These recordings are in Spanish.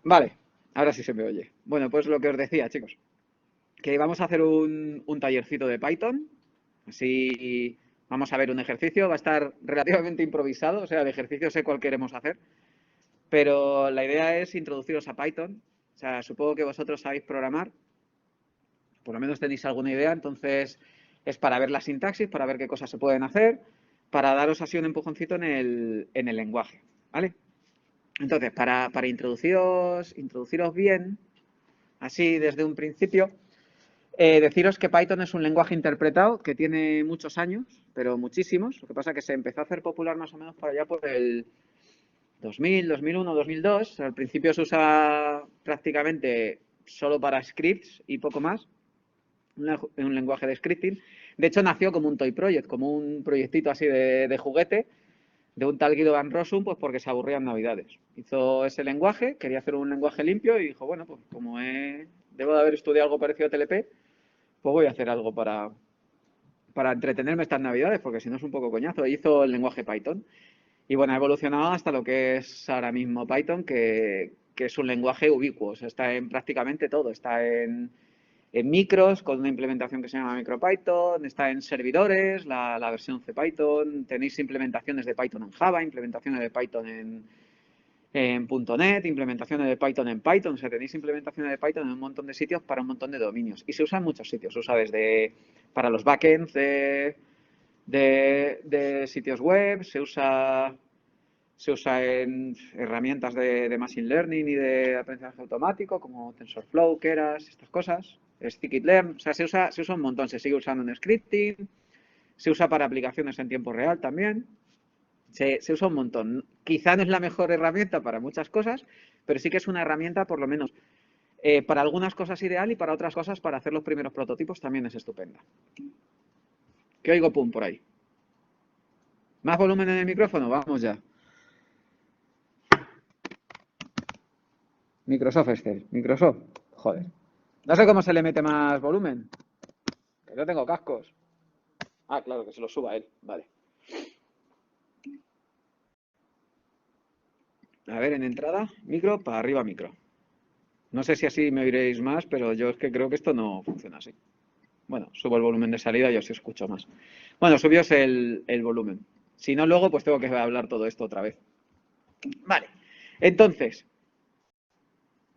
Vale, ahora sí se me oye. Bueno, pues lo que os decía, chicos, que vamos a hacer un tallercito de Python. Así vamos a ver un ejercicio. Va a estar relativamente improvisado, o sea, el ejercicio sé cuál queremos hacer. Pero la idea es introduciros a Python. O sea, supongo que vosotros sabéis programar, por lo menos tenéis alguna idea, entonces es para ver la sintaxis, para ver qué cosas se pueden hacer, para daros así un empujoncito en el lenguaje, ¿vale? Entonces, para introduciros bien, así desde un principio, deciros que Python es un lenguaje interpretado que tiene muchos años, pero muchísimos. Lo que pasa es que se empezó a hacer popular más o menos por allá por el 2000, 2001, 2002. Al principio se usa prácticamente solo para scripts y poco más, un lenguaje de scripting. De hecho, nació como un toy project, como un proyectito así de juguete, de un tal Guido Van Rossum, pues porque se aburría en Navidades. Hizo ese lenguaje, quería hacer un lenguaje limpio y dijo, bueno, pues como debo de haber estudiado algo parecido a TLP, pues voy a hacer algo para entretenerme estas Navidades, porque si no es un poco coñazo. Hizo el lenguaje Python. Y bueno, ha evolucionado hasta lo que es ahora mismo Python, que es un lenguaje ubicuo. O sea, está en prácticamente todo. Está en micros, con una implementación que se llama MicroPython, está en servidores, la versión CPython, tenéis implementaciones de Python en Java, implementaciones de Python en .NET, implementaciones de Python en Python, o sea, tenéis implementaciones de Python en un montón de sitios para un montón de dominios. Y se usa en muchos sitios, se usa desde para los backends de sitios web, se usa en herramientas de Machine Learning y de aprendizaje automático, como TensorFlow, Keras, estas cosas, Scikit-learn, o sea, se usa un montón, se sigue usando en scripting, se usa para aplicaciones en tiempo real también, se usa un montón. Quizá no es la mejor herramienta para muchas cosas, pero sí que es una herramienta, por lo menos, para algunas cosas ideal y para otras cosas, para hacer los primeros prototipos, también es estupenda. ¿Qué oigo pum por ahí? ¿Más volumen en el micrófono? Vamos ya. Microsoft Excel. Microsoft. Joder. No sé cómo se le mete más volumen. Que no tengo cascos. Ah, claro, que se lo suba él. Vale. A ver, en entrada, micro, para arriba, micro. No sé si así me oiréis más, pero yo es que creo que esto no funciona así. Bueno, subo el volumen de salida y os escucho más. Bueno, subios el volumen. Si no, luego pues tengo que hablar todo esto otra vez. Vale. Entonces,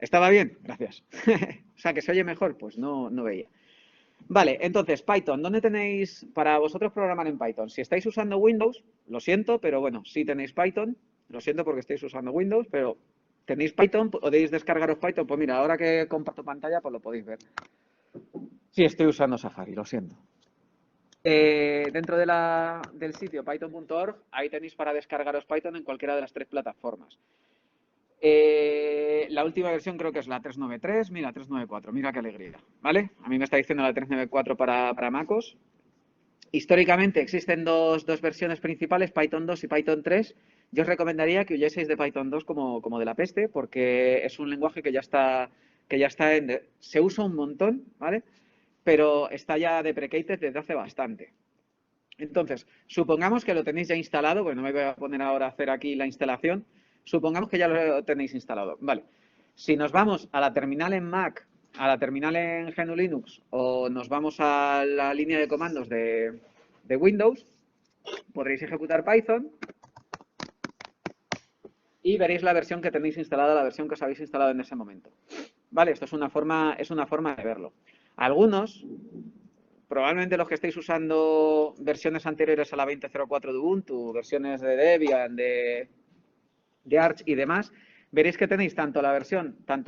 ¿estaba bien? Gracias. O sea, que se oye mejor, pues no veía. Vale, entonces, Python, ¿dónde tenéis para vosotros programar en Python? Si estáis usando Windows, lo siento, pero bueno, si tenéis Python, lo siento porque estáis usando Windows, pero tenéis Python, podéis descargaros Python, pues mira, ahora que comparto pantalla, pues lo podéis ver. Sí, estoy usando Safari, lo siento. Dentro del sitio python.org, ahí tenéis para descargaros Python en cualquiera de las tres plataformas. La última versión creo que es la 393, mira, 394, mira qué alegría, ¿vale? A mí me está diciendo la 394 para MacOS. Históricamente existen dos versiones principales, Python 2 y Python 3. Yo os recomendaría que huyeseis de Python 2 como de la peste, porque es un lenguaje se usa un montón, ¿vale? Pero está ya deprecated desde hace bastante. Entonces, supongamos que lo tenéis ya instalado, bueno, no me voy a poner ahora a hacer aquí la instalación, supongamos que ya lo tenéis instalado. Vale, si nos vamos a la terminal en Mac, a la terminal en GNU Linux o nos vamos a la línea de comandos de Windows, podréis ejecutar Python y veréis la versión que tenéis instalada, la versión que os habéis instalado en ese momento. Vale, esto es una forma de verlo. Algunos, probablemente los que estéis usando versiones anteriores a la 20.04 de Ubuntu, versiones de Debian, de Arch y demás, veréis que tenéis tanto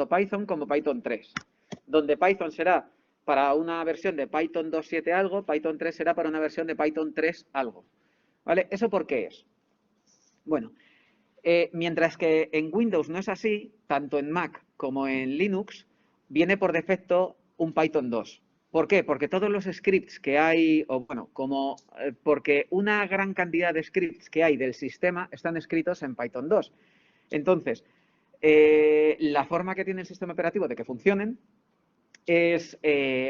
Python como Python 3, donde Python será para una versión de Python 2.7 algo, Python 3 será para una versión de Python 3 algo. ¿Vale? ¿Eso por qué es? Bueno, mientras que en Windows no es así, tanto en Mac como en Linux, viene por defecto un Python 2. ¿Por qué? Porque todos los scripts que hay, o bueno, porque una gran cantidad de scripts que hay del sistema están escritos en Python 2. Entonces, la forma que tiene el sistema operativo de que funcionen es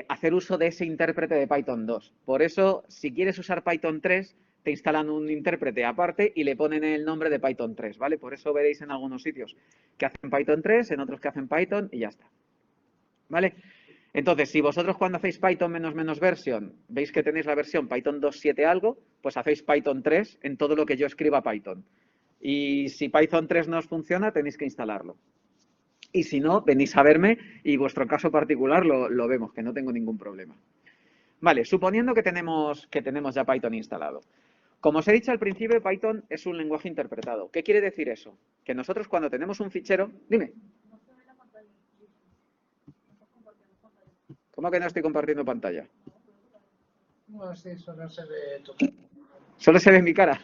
hacer uso de ese intérprete de Python 2. Por eso, si quieres usar Python 3, te instalan un intérprete aparte y le ponen el nombre de Python 3, ¿vale? Por eso veréis en algunos sitios que hacen Python 3, en otros que hacen Python y ya está, ¿vale? Entonces, si vosotros cuando hacéis Python menos version, veis que tenéis la versión Python 2.7 algo, pues hacéis Python 3 en todo lo que yo escriba Python. Y si Python 3 no os funciona, tenéis que instalarlo. Y si no, venís a verme y vuestro caso particular lo vemos, que no tengo ningún problema. Vale, suponiendo que tenemos ya Python instalado. Como os he dicho al principio, Python es un lenguaje interpretado. ¿Qué quiere decir eso? Que nosotros cuando tenemos un fichero... Dime. ¿Cómo que no estoy compartiendo pantalla? No, sí, solo se ve tu cara. ¿Solo se ve mi cara?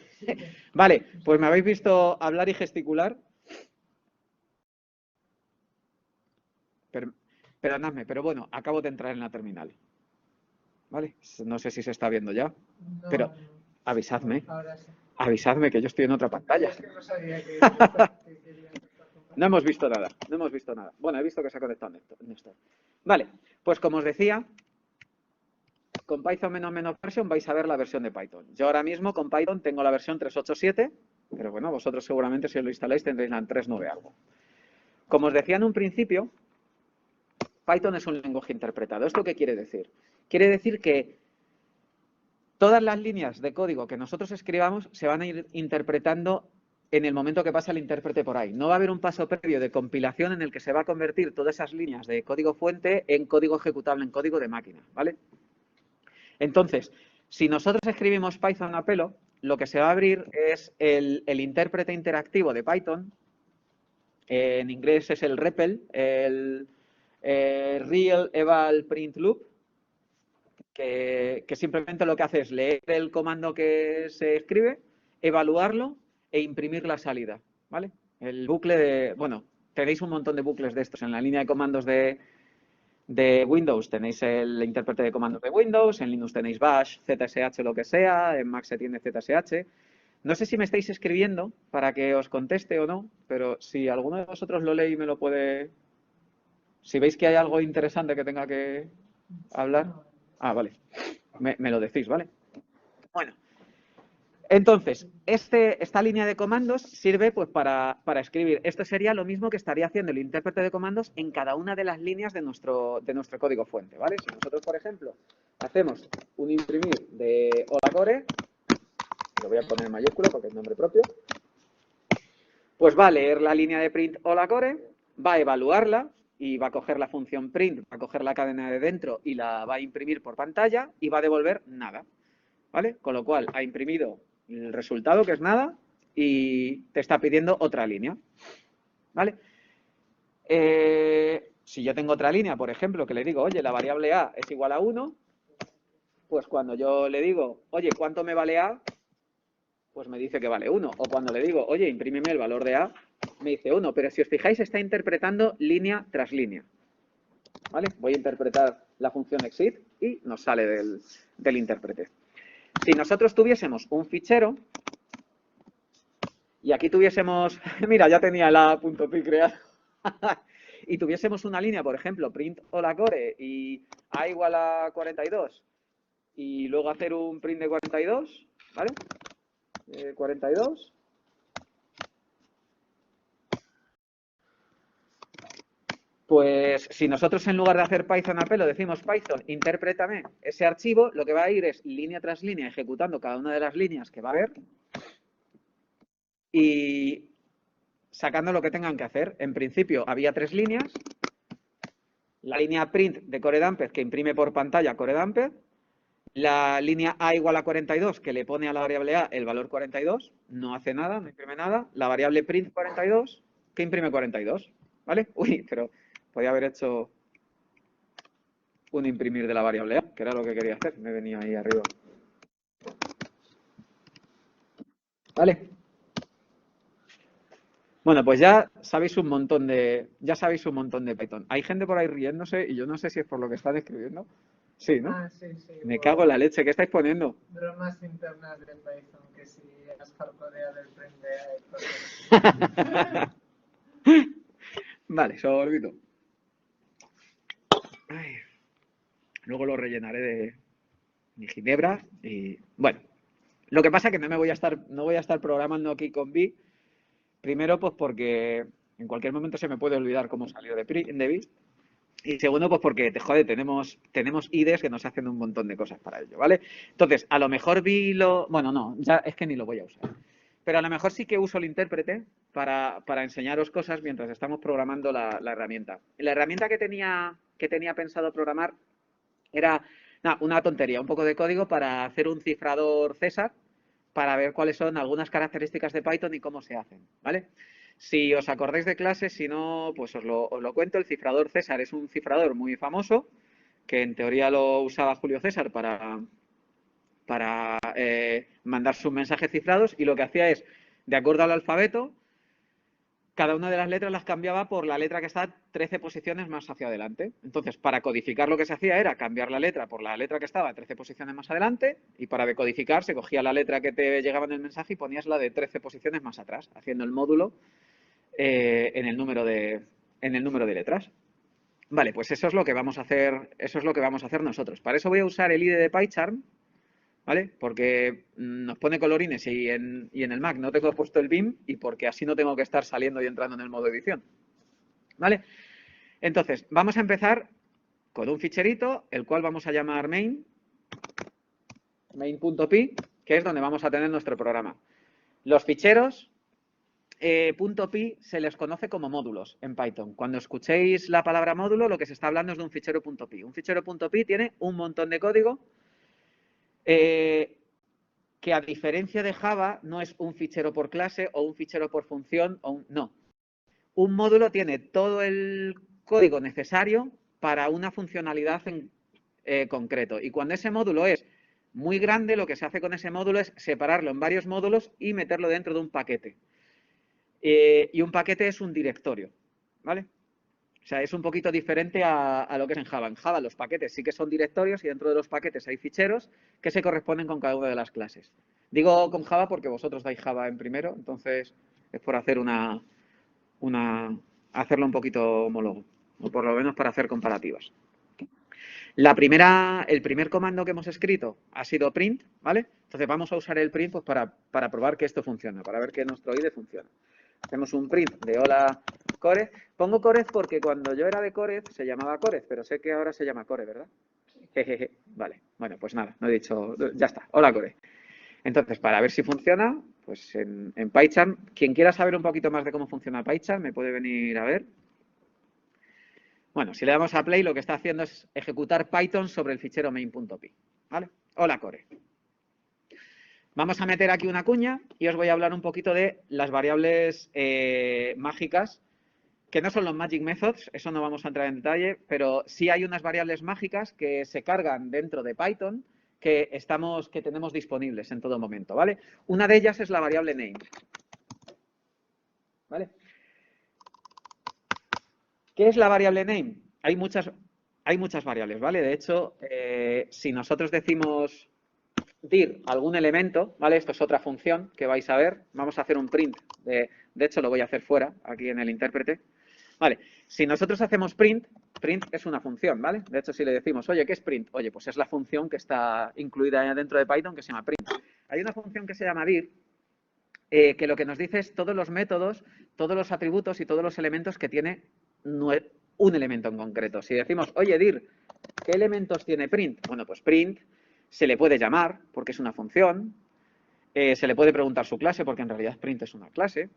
Vale, pues me habéis visto hablar y gesticular. Perdonadme, pero bueno, acabo de entrar en la terminal. ¿Vale? No sé si se está viendo ya, pero avisadme. Ahora sí. Avisadme que yo estoy en otra pantalla. Es que no sabía que quería estar compartiendo. No hemos visto nada, no hemos visto nada. Bueno, he visto que se ha conectado Néstor. Vale, pues como os decía, con Python menos version vais a ver la versión de Python. Yo ahora mismo con Python tengo la versión 3.8.7, pero bueno, vosotros seguramente si os lo instaláis tendréis la 3.9 algo. Como os decía en un principio, Python es un lenguaje interpretado. ¿Esto qué quiere decir? Quiere decir que todas las líneas de código que nosotros escribamos se van a ir interpretando en el momento que pasa el intérprete por ahí. No va a haber un paso previo de compilación en el que se va a convertir todas esas líneas de código fuente en código ejecutable, en código de máquina, ¿vale? Entonces, si nosotros escribimos Python a pelo, lo que se va a abrir es el intérprete interactivo de Python. En inglés es el REPL, el Real Eval Print Loop, que simplemente lo que hace es leer el comando que se escribe, evaluarlo e imprimir la salida, ¿vale? El bucle de... Bueno, tenéis un montón de bucles de estos. En la línea de comandos de Windows tenéis el intérprete de comandos de Windows, en Linux tenéis Bash, ZSH, lo que sea, en Mac se tiene ZSH. No sé si me estáis escribiendo para que os conteste o no, pero si alguno de vosotros lo lee y me lo puede... Si veis que hay algo interesante que tenga que hablar... Ah, vale. Me lo decís, ¿vale? Bueno. Entonces, esta línea de comandos sirve pues, para escribir. Esto sería lo mismo que estaría haciendo el intérprete de comandos en cada una de las líneas de nuestro código fuente, ¿vale? Si nosotros, por ejemplo, hacemos un imprimir de hola core, lo voy a poner en mayúsculo porque es nombre propio, pues va a leer la línea de print hola core, va a evaluarla y va a coger la función print, va a coger la cadena de dentro y la va a imprimir por pantalla y va a devolver nada, ¿vale? Con lo cual ha imprimido el resultado, que es nada, y te está pidiendo otra línea, ¿vale? Si yo tengo otra línea, por ejemplo, que le digo, oye, la variable A es igual a 1, pues cuando yo le digo, oye, ¿cuánto me vale A? Pues me dice que vale 1. O cuando le digo, oye, imprímeme el valor de A, me dice 1. Pero si os fijáis, está interpretando línea tras línea, ¿vale? Voy a interpretar la función exit y nos sale del intérprete. Si nosotros tuviésemos un fichero y aquí tuviésemos, mira, ya tenía el A.py creado, y tuviésemos una línea, por ejemplo, print hola core y A igual a 42, y luego hacer un print de 42, ¿vale? 42. Pues si nosotros en lugar de hacer Python a pelo decimos Python, interprétame ese archivo, lo que va a ir es línea tras línea ejecutando cada una de las líneas que va a haber y sacando lo que tengan que hacer. En principio había 3 líneas. La línea print de CoreDumped que imprime por pantalla CoreDumped. La línea A igual a 42 que le pone a la variable A el valor 42. No hace nada, no imprime nada. La variable print 42 que imprime 42. ¿Vale? Uy, pero podía haber hecho un imprimir de la variable A, que era lo que quería hacer. Me venía ahí arriba. ¿Vale? Bueno, pues ya sabéis un montón de Python. Hay gente por ahí riéndose y yo no sé si es por lo que están escribiendo. Sí, ¿no? Ah, sí, sí. Me cago en la leche. ¿Qué estáis poniendo? Bromas internas de Python, que si has hardcodeado el print de A y cosas. Vale, sorbito. Ay. Luego lo rellenaré de mi ginebra y bueno, Lo que pasa es que no voy a estar programando aquí con B. Primero, pues porque en cualquier momento se me puede olvidar cómo salió de B. Y segundo, pues porque, tenemos IDEs que nos hacen un montón de cosas para ello, ¿vale? Entonces, a lo mejor bueno, no, ya es que ni lo voy a usar. Pero a lo mejor sí que uso el intérprete para enseñaros cosas mientras estamos programando la herramienta. La herramienta que tenía pensado programar era una tontería, un poco de código para hacer un cifrador César para ver cuáles son algunas características de Python y cómo se hacen, ¿vale? Si os acordáis de clases, si no, pues os lo cuento. El cifrador César es un cifrador muy famoso, que en teoría lo usaba Julio César para mandar sus mensajes cifrados, y lo que hacía es, de acuerdo al alfabeto, cada una de las letras las cambiaba por la letra que está 13 posiciones más hacia adelante. Entonces, para codificar lo que se hacía era cambiar la letra por la letra que estaba 13 posiciones más adelante, y para decodificar se cogía la letra que te llegaba en el mensaje y ponías la de 13 posiciones más atrás, haciendo el módulo en el número de letras. Vale, pues eso es lo que vamos a hacer nosotros. Para eso voy a usar el IDE de PyCharm, ¿vale? Porque nos pone colorines y en el Mac no tengo puesto el BIM, y porque así no tengo que estar saliendo y entrando en el modo edición, ¿vale? Entonces, vamos a empezar con un ficherito, el cual vamos a llamar main.py, que es donde vamos a tener nuestro programa. Los ficheros .py se les conoce como módulos en Python. Cuando escuchéis la palabra módulo, lo que se está hablando es de un fichero .py. Un fichero .py tiene un montón de código que, a diferencia de Java, no es un fichero por clase o un fichero por función. No. Un módulo tiene todo el código necesario para una funcionalidad en concreto. Y cuando ese módulo es muy grande, lo que se hace con ese módulo es separarlo en varios módulos y meterlo dentro de un paquete. Y un paquete es un directorio, ¿vale? O sea, es un poquito diferente a lo que es en Java. En Java los paquetes sí que son directorios, y dentro de los paquetes hay ficheros que se corresponden con cada una de las clases. Digo con Java porque vosotros dais Java en primero, entonces es por hacer hacerlo un poquito homólogo, o por lo menos para hacer comparativas. El primer comando que hemos escrito ha sido print, ¿vale? Entonces vamos a usar el print, pues, para probar que esto funciona, para ver que nuestro IDE funciona. Hacemos un print de hola Core. Pongo Corez porque cuando yo era de Corez se llamaba Corez, pero sé que ahora se llama Core, ¿verdad? Jejeje. Vale, bueno, pues nada, no he dicho, ya está, hola Core. Entonces, para ver si funciona, pues en PyCharm, quien quiera saber un poquito más de cómo funciona PyCharm me puede venir a ver. Bueno, si le damos a play, lo que está haciendo es ejecutar Python sobre el fichero main.py, ¿vale? Hola Core. Vamos a meter aquí una cuña y os voy a hablar un poquito de las variables mágicas, que no son los magic methods, eso no vamos a entrar en detalle, pero sí hay unas variables mágicas que se cargan dentro de Python que tenemos disponibles en todo momento, ¿vale? Una de ellas es la variable name, ¿vale? ¿Qué es la variable name? Hay muchas variables, ¿vale? De hecho, si nosotros decimos dir algún elemento, ¿vale? Esto es otra función que vais a ver. Vamos a hacer un print. De hecho, lo voy a hacer fuera, aquí en el intérprete. Vale, si nosotros hacemos print es una función, ¿vale? De hecho, si le decimos, oye, ¿qué es print? Oye, pues es la función que está incluida dentro de Python, que se llama print. Hay una función que se llama dir, que lo que nos dice es todos los métodos, todos los atributos y todos los elementos que tiene un elemento en concreto. Si decimos, oye, dir, ¿qué elementos tiene print? Bueno, pues print se le puede llamar porque es una función, se le puede preguntar su clase porque en realidad print es una clase,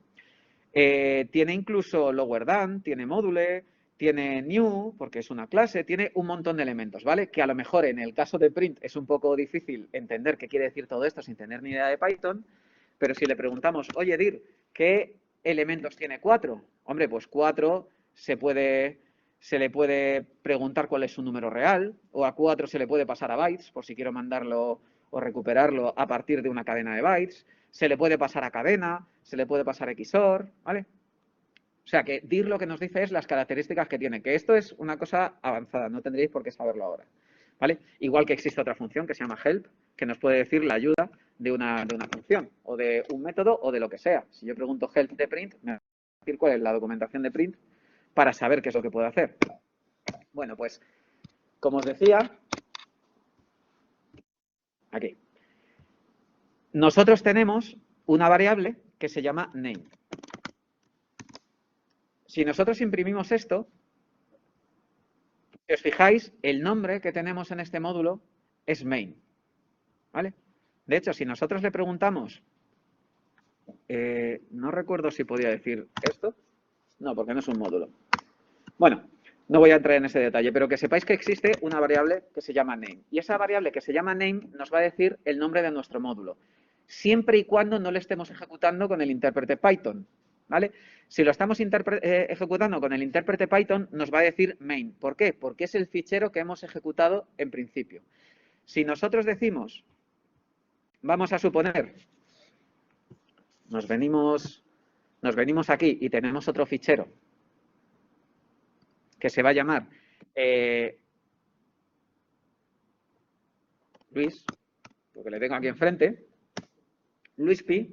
tiene incluso lower than, tiene module, tiene new porque es una clase, tiene un montón de elementos, ¿vale? Que a lo mejor en el caso de print es un poco difícil entender qué quiere decir todo esto sin tener ni idea de Python, pero si le preguntamos, oye, dir, ¿qué elementos tiene 4? Hombre, pues 4 se le puede preguntar cuál es su número real, o a 4 se le puede pasar a bytes, por si quiero mandarlo o recuperarlo a partir de una cadena de bytes, se le puede pasar a cadena, se le puede pasar a XOR, ¿vale? O sea, que dir lo que nos dice es las características que tiene, que esto es una cosa avanzada, no tendréis por qué saberlo ahora, ¿vale? Igual que existe otra función que se llama help, que nos puede decir la ayuda de una función, o de un método, o de lo que sea. Si yo pregunto help de print, me va a decir cuál es la documentación de print para saber qué es lo que puedo hacer. Bueno, pues, como os decía, aquí. nosotros tenemos una variable que se llama name. Si nosotros imprimimos esto, si os fijáis, el nombre que tenemos en este módulo es main, ¿vale? De hecho, si nosotros le preguntamos, no recuerdo si podía decir esto, no, porque no es un módulo. Bueno, no voy a entrar en ese detalle, pero que sepáis que existe una variable que se llama name. Y esa variable que se llama name nos va a decir el nombre de nuestro módulo, siempre y cuando no le estemos ejecutando con el intérprete Python, ¿vale? Si lo estamos ejecutando con el intérprete Python, nos va a decir main. ¿Por qué? Porque es el fichero que hemos ejecutado en principio. Si nosotros decimos, vamos a suponer, nos venimos aquí y tenemos otro fichero que se va a llamar Luis, porque le tengo aquí enfrente, LuisPy.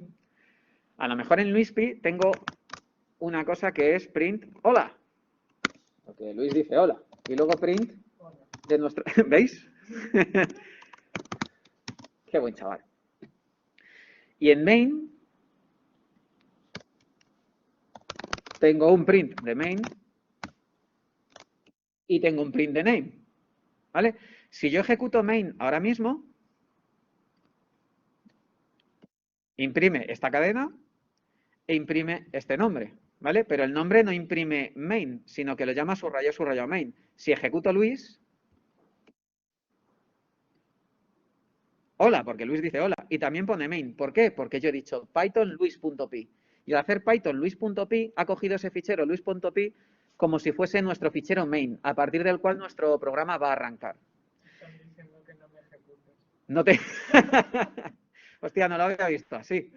A lo mejor en LuisPy tengo una cosa que es print hola, porque Luis dice hola, y luego print de nuestro... ¿Veis? Qué buen chaval. Y en main tengo un print de main y tengo un print de name, ¿vale? Si yo ejecuto main ahora mismo, imprime esta cadena e imprime este nombre, ¿vale? Pero el nombre no imprime main, sino que lo llama subrayado main. Si ejecuto Luis, hola, porque Luis dice hola, y también pone main. ¿Por qué? Porque yo he dicho Python Luis.py. Y al hacer Python Luis.py ha cogido ese fichero Luis.py como si fuese nuestro fichero main, a partir del cual nuestro programa va a arrancar. Están diciendo que no me ejecutes. No te... Hostia, no lo había visto así.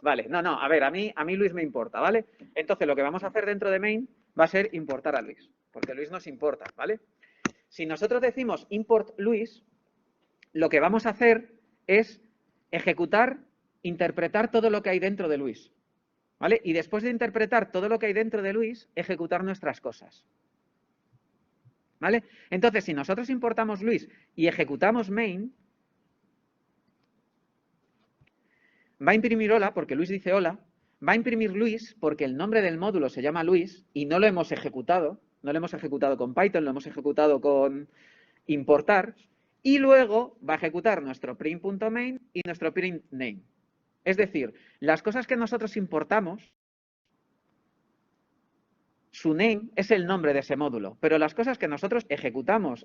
Vale, no, a ver, a mí Luis me importa, ¿vale? Entonces lo que vamos a hacer dentro de main va a ser importar a Luis, porque Luis nos importa, ¿vale? Si nosotros decimos import Luis, lo que vamos a hacer es ejecutar, interpretar todo lo que hay dentro de Luis, ¿vale? Y después de interpretar todo lo que hay dentro de Luis, ejecutar nuestras cosas, ¿vale? Entonces, si nosotros importamos Luis y ejecutamos main, va a imprimir hola porque Luis dice hola, va a imprimir Luis porque el nombre del módulo se llama Luis y no lo hemos ejecutado, no lo hemos ejecutado con Python, lo hemos ejecutado con importar, y luego va a ejecutar nuestro print.main y nuestro print name. Es decir, las cosas que nosotros importamos, su name es el nombre de ese módulo, pero las cosas que nosotros ejecutamos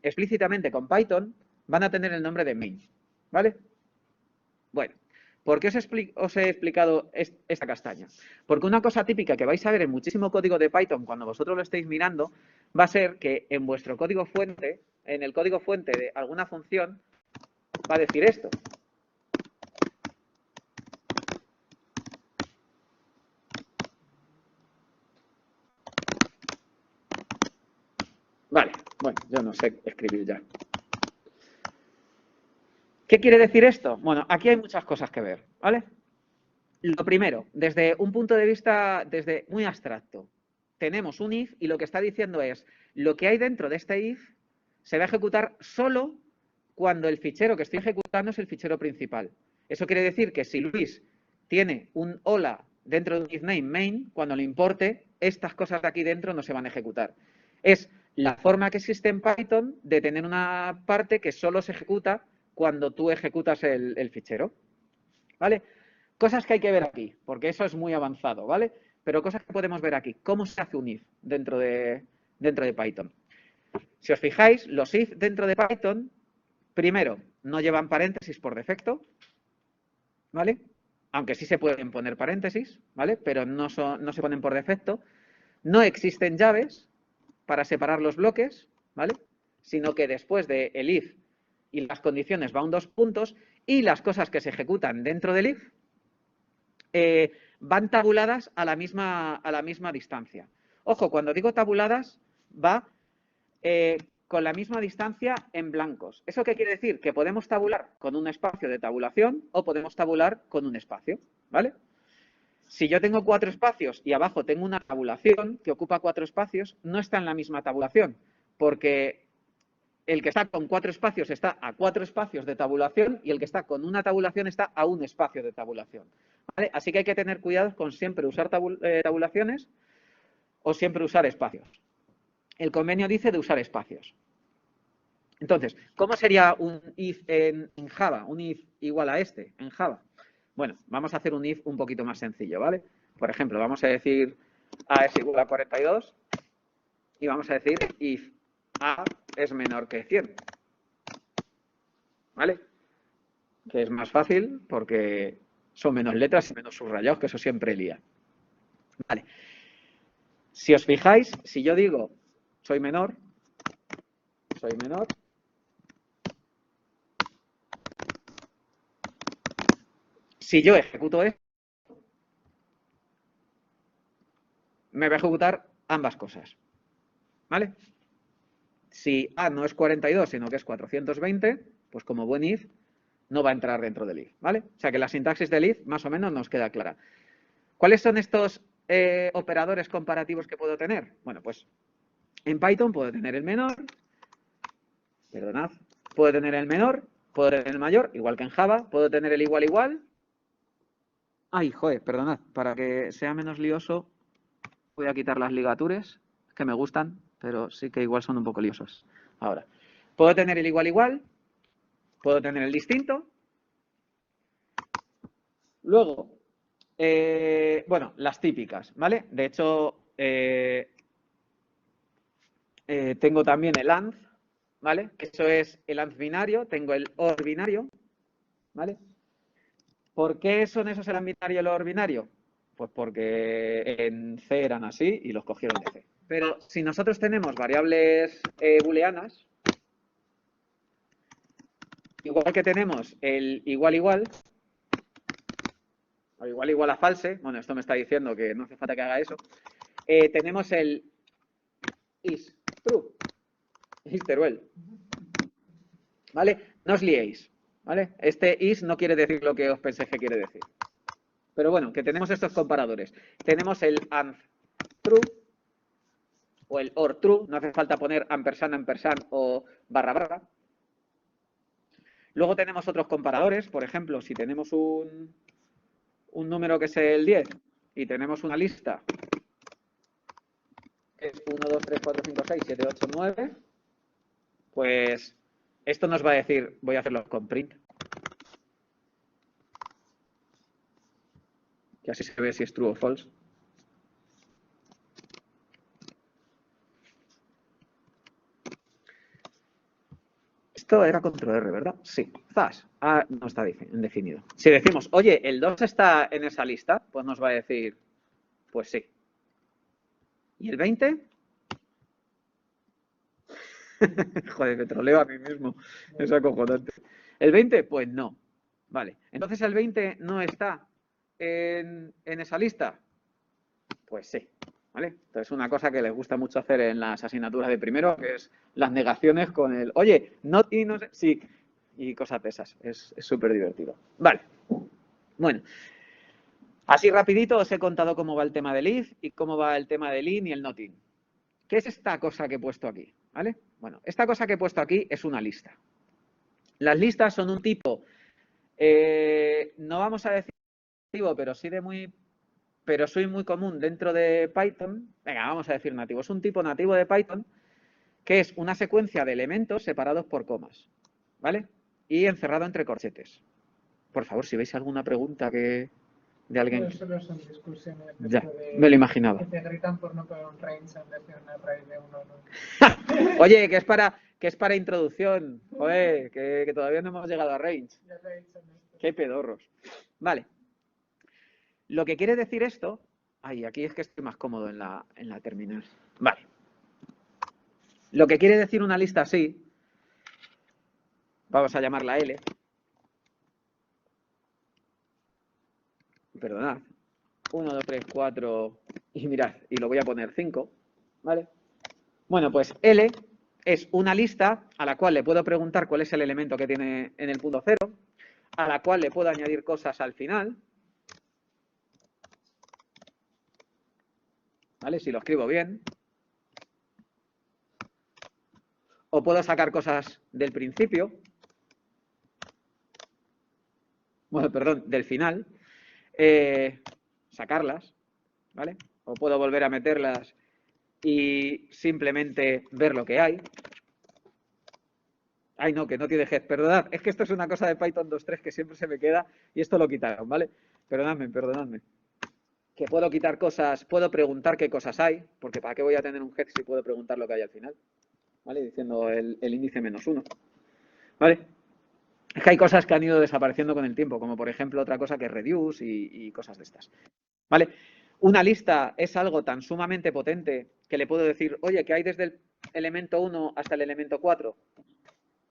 explícitamente con Python van a tener el nombre de main, ¿vale? Bueno, ¿por qué os he explicado esta castaña? Porque una cosa típica que vais a ver en muchísimo código de Python cuando vosotros lo estéis mirando va a ser que en vuestro código fuente, en el código fuente de alguna función, va a decir esto. Vale, bueno, yo no sé escribir ya. ¿Qué quiere decir esto? Bueno, aquí hay muchas cosas que ver, ¿vale? Lo primero, desde un punto de vista muy abstracto, tenemos un if y lo que está diciendo es lo que hay dentro de este if se va a ejecutar solo cuando el fichero que estoy ejecutando es el fichero principal. Eso quiere decir que si Luis tiene un hola dentro de un if name main, cuando lo importe, estas cosas de aquí dentro no se van a ejecutar. Es la forma que existe en Python de tener una parte que solo se ejecuta cuando tú ejecutas el fichero, ¿vale? Cosas que hay que ver aquí, porque eso es muy avanzado, ¿vale? Pero cosas que podemos ver aquí. ¿Cómo se hace un if dentro de Python? Si os fijáis, los if dentro de Python, primero, no llevan paréntesis por defecto, ¿vale? Aunque sí se pueden poner paréntesis, ¿vale? Pero no se ponen por defecto. No existen llaves para separar los bloques, ¿vale? Sino que después del if y las condiciones va un dos puntos y las cosas que se ejecutan dentro del if van tabuladas a la misma distancia. Ojo, cuando digo tabuladas, va con la misma distancia en blancos. ¿Eso qué quiere decir? Que podemos tabular con un espacio de tabulación o podemos tabular con un espacio, ¿vale? Si yo tengo 4 espacios y abajo tengo una tabulación que ocupa 4 espacios, no está en la misma tabulación, porque el que está con 4 espacios está a 4 espacios de tabulación y el que está con una tabulación está a un espacio de tabulación. ¿Vale? Así que hay que tener cuidado con siempre usar tabulaciones o siempre usar espacios. El convenio dice de usar espacios. Entonces, ¿cómo sería un if en Java? Un if igual a este en Java. Bueno, vamos a hacer un if un poquito más sencillo, ¿vale? Por ejemplo, vamos a decir A es igual a 42 y vamos a decir if A es menor que 100. ¿Vale? Que es más fácil porque son menos letras y menos subrayados, que eso siempre lía. Vale. Si os fijáis, si yo digo soy menor, si yo ejecuto esto, me va a ejecutar ambas cosas. ¿Vale? Si A no es 42, sino que es 420, pues como buen if, no va a entrar dentro del if. ¿Vale? O sea que la sintaxis del if más o menos nos queda clara. ¿Cuáles son estos operadores comparativos que puedo tener? Bueno, pues en Python puedo tener el menor, perdonad, puedo tener el menor, puedo tener el mayor, igual que en Java, puedo tener el igual igual. Ay, joder, perdonad, para que sea menos lioso voy a quitar las ligatures, que me gustan, pero sí que igual son un poco liosos. Ahora, puedo tener el igual igual, puedo tener el distinto. Luego, bueno, las típicas, ¿vale? De hecho, tengo también el AND, ¿vale? Eso es el AND binario, tengo el OR binario, ¿vale? ¿Por qué son esos el AND binario y el OR binario? Pues porque en C eran así y los cogieron de C. Pero si nosotros tenemos variables booleanas, igual que tenemos el igual igual, o igual igual a false, bueno, esto me está diciendo que no hace falta que haga eso, tenemos el is true, is teruel, ¿vale? No os liéis, ¿vale? Este is no quiere decir lo que os penséis que quiere decir. Pero bueno, que tenemos estos comparadores. Tenemos el and true o el or true, no hace falta poner ampersand, ampersand o barra barra. Luego tenemos otros comparadores, por ejemplo, si tenemos un número que es el 10 y tenemos una lista que es 1, 2, 3, 4, 5, 6, 7, 8, 9, pues esto nos va a decir, voy a hacerlo con print, que así se ve si es true o false. Esto era control R, ¿verdad? Sí. Zas. Ah, no está definido. Si decimos, oye, el 2 está en esa lista, pues nos va a decir, pues sí. ¿Y el 20? Joder, me troleo a mí mismo. Es acojonante. ¿El 20? Pues no. Vale. Entonces, ¿el 20 no está en esa lista? Pues sí. ¿Vale? Entonces, una cosa que les gusta mucho hacer en las asignaturas de primero, que es las negaciones con el, oye, not y no sé, sí, y cosas de esas. Es súper divertido. Vale. Bueno. Así rapidito os he contado cómo va el tema del if y cómo va el tema del in y el not in. ¿Qué es esta cosa que he puesto aquí? ¿Vale? Bueno, esta cosa que he puesto aquí es una lista. Las listas son un tipo, no vamos a decir nativo, pero sí soy muy común dentro de Python. Venga, vamos a decir nativo. Es un tipo nativo de Python que es una secuencia de elementos separados por comas, ¿vale? Y encerrado entre corchetes. Por favor, si veis alguna pregunta de alguien. Pero solo son discusiones Ya, de, me lo imaginaba. que te gritan por no poner un range en vez de una array de uno. ¿No? Oye, que es para introducción. Joder, que todavía no hemos llegado a range. Ya te he dicho en esto. Qué pedorros. Vale. Lo que quiere decir esto. Ay, aquí es que estoy más cómodo en la terminal. Vale. Lo que quiere decir una lista así. Vamos a llamarla L. Perdonad. 1, 2, 3, 4. Y mirad, y lo voy a poner 5. ¿Vale? Bueno, pues L es una lista a la cual le puedo preguntar cuál es el elemento que tiene en el punto 0, a la cual le puedo añadir cosas al final. ¿Vale? Si lo escribo bien. o puedo sacar cosas del principio, bueno, perdón, del final, sacarlas, ¿vale? O puedo volver a meterlas y simplemente ver lo que hay. Ay, no, que no tiene head. Perdonad, es que esto es una cosa de Python 2.3 que siempre se me queda y esto lo quitaron, ¿vale? Perdonadme. Que puedo quitar cosas, puedo preguntar qué cosas hay, porque ¿para qué voy a tener un head si puedo preguntar lo que hay al final? ¿Vale? Diciendo el índice -1, ¿vale? Es que hay cosas que han ido desapareciendo con el tiempo, como por ejemplo otra cosa que es reduce y cosas de estas, ¿vale? Una lista es algo tan sumamente potente que le puedo decir, oye, ¿qué hay desde el elemento 1 hasta el elemento 4?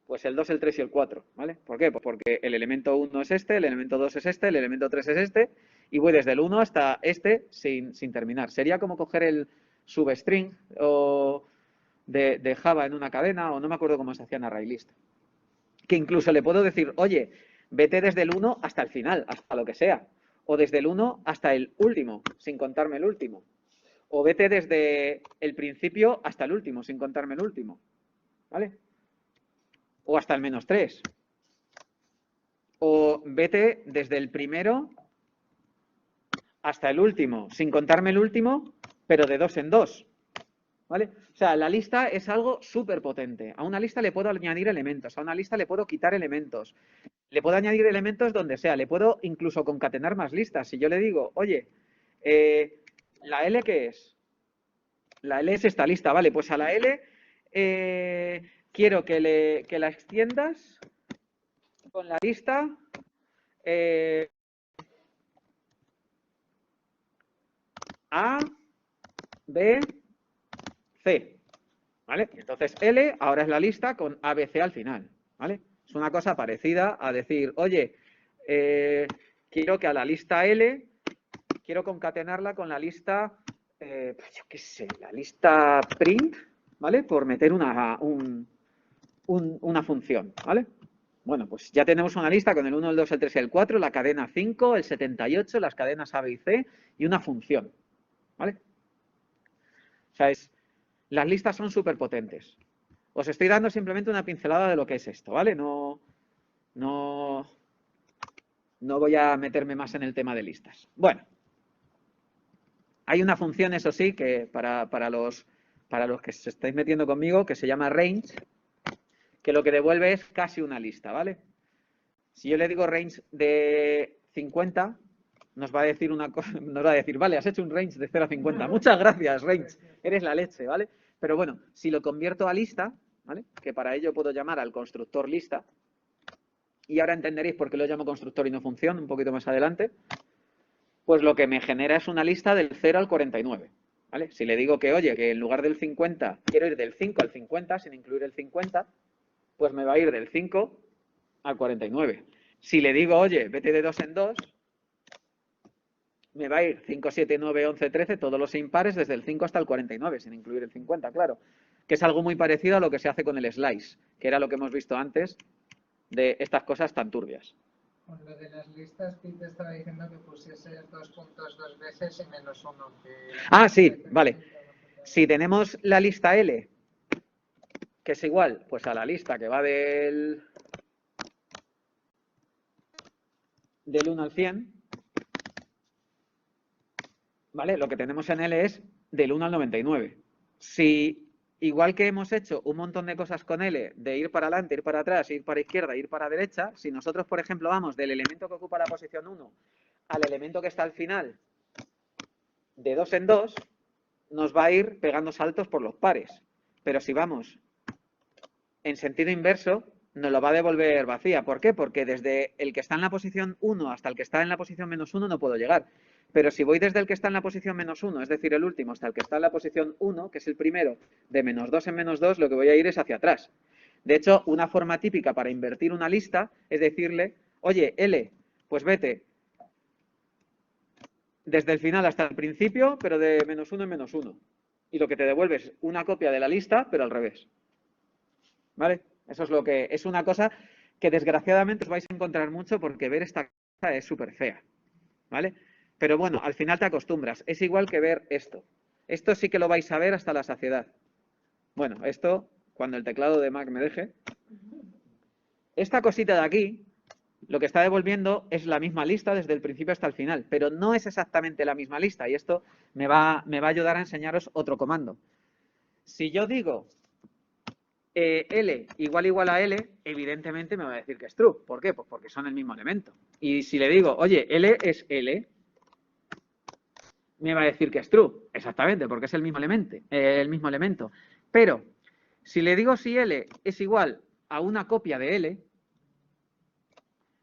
Pues el 2, el 3 y el 4, ¿vale? ¿Por qué? Pues porque el elemento 1 es este, el elemento 2 es este, el elemento 3 es este, y voy desde el 1 hasta este sin terminar. Sería como coger el substring o de Java en una cadena, o no me acuerdo cómo se hacía en ArrayList. Que incluso le puedo decir, oye, vete desde el 1 hasta el final, hasta lo que sea. O desde el 1 hasta el último, sin contarme el último. O vete desde el principio hasta el último, sin contarme el último. ¿Vale? O hasta el -3. O vete desde el primero hasta el último, sin contarme el último, pero de 2 en 2. ¿Vale? O sea, la lista es algo súper potente. A una lista le puedo añadir elementos, a una lista le puedo quitar elementos. Le puedo añadir elementos donde sea, le puedo incluso concatenar más listas. Si yo le digo, oye, ¿la L qué es? La L es esta lista, vale, pues a la L quiero que la extiendas con la lista A, B, C, ¿vale? Entonces L ahora es la lista con A, B, C al final, ¿vale? Es una cosa parecida a decir, oye, quiero que a la lista L, quiero concatenarla con la lista, yo qué sé, la lista print, ¿vale? Por meter una función, ¿vale? Bueno, pues ya tenemos una lista con el 1, el 2, el 3 y el 4, la cadena 5, el 78, las cadenas A, B y C y una función, ¿vale? O sea, las listas son súper potentes. Os estoy dando simplemente una pincelada de lo que es esto, ¿vale? No voy a meterme más en el tema de listas. Bueno, hay una función, eso sí, que para los que se estáis metiendo conmigo, que se llama range, que lo que devuelve es casi una lista, ¿vale? Si yo le digo range de 50, nos va a decir vale, has hecho un range de 0 a 50. Muchas gracias, range. Eres la leche, ¿vale? Pero bueno, si lo convierto a lista, ¿vale? Que para ello puedo llamar al constructor lista, y ahora entenderéis por qué lo llamo constructor y no función un poquito más adelante, pues lo que me genera es una lista del 0 al 49, ¿vale? Si le digo que, oye, que en lugar del 50 quiero ir del 5 al 50 sin incluir el 50, pues me va a ir del 5 al 49. Si le digo, oye, vete de 2 en 2, me va a ir 5, 7, 9, 11, 13, todos los impares desde el 5 hasta el 49, sin incluir el 50, claro. Que es algo muy parecido a lo que se hace con el slice, que era lo que hemos visto antes de estas cosas tan turbias. Con lo de las listas, Pete estaba diciendo que pusiese 2 puntos 2 veces y -1. Ah, sí, vale. Si tenemos la lista L, que es igual pues a la lista que va del 1 al 100, ¿vale? Lo que tenemos en L es del 1 al 99. Si, igual que hemos hecho un montón de cosas con L, de ir para adelante, ir para atrás, ir para izquierda, ir para derecha, si nosotros, por ejemplo, vamos del elemento que ocupa la posición 1 al elemento que está al final, de 2 en 2, nos va a ir pegando saltos por los pares. Pero si vamos en sentido inverso, nos lo va a devolver vacía. ¿Por qué? Porque desde el que está en la posición 1 hasta el que está en la posición -1 no puedo llegar. Pero si voy desde el que está en la posición -1, es decir, el último, hasta el que está en la posición 1, que es el primero, de -2 en -2, lo que voy a ir es hacia atrás. De hecho, una forma típica para invertir una lista es decirle, oye, L, pues vete desde el final hasta el principio, pero de -1 en -1. Y lo que te devuelve es una copia de la lista, pero al revés. ¿Vale? Eso es lo que es una cosa que desgraciadamente os vais a encontrar mucho porque ver esta cosa es súper fea. ¿Vale? Pero bueno, al final te acostumbras. Es igual que ver esto. Esto sí que lo vais a ver hasta la saciedad. Bueno, esto cuando el teclado de Mac me deje. Esta cosita de aquí, lo que está devolviendo es la misma lista desde el principio hasta el final, pero no es exactamente la misma lista y esto me va a ayudar a enseñaros otro comando. Si yo digo L igual a L, evidentemente me va a decir que es true. ¿Por qué? Pues porque son el mismo elemento. Y si le digo, oye, L es L, me va a decir que es true. Exactamente, porque es el mismo elemento. Pero si le digo si L es igual a una copia de L,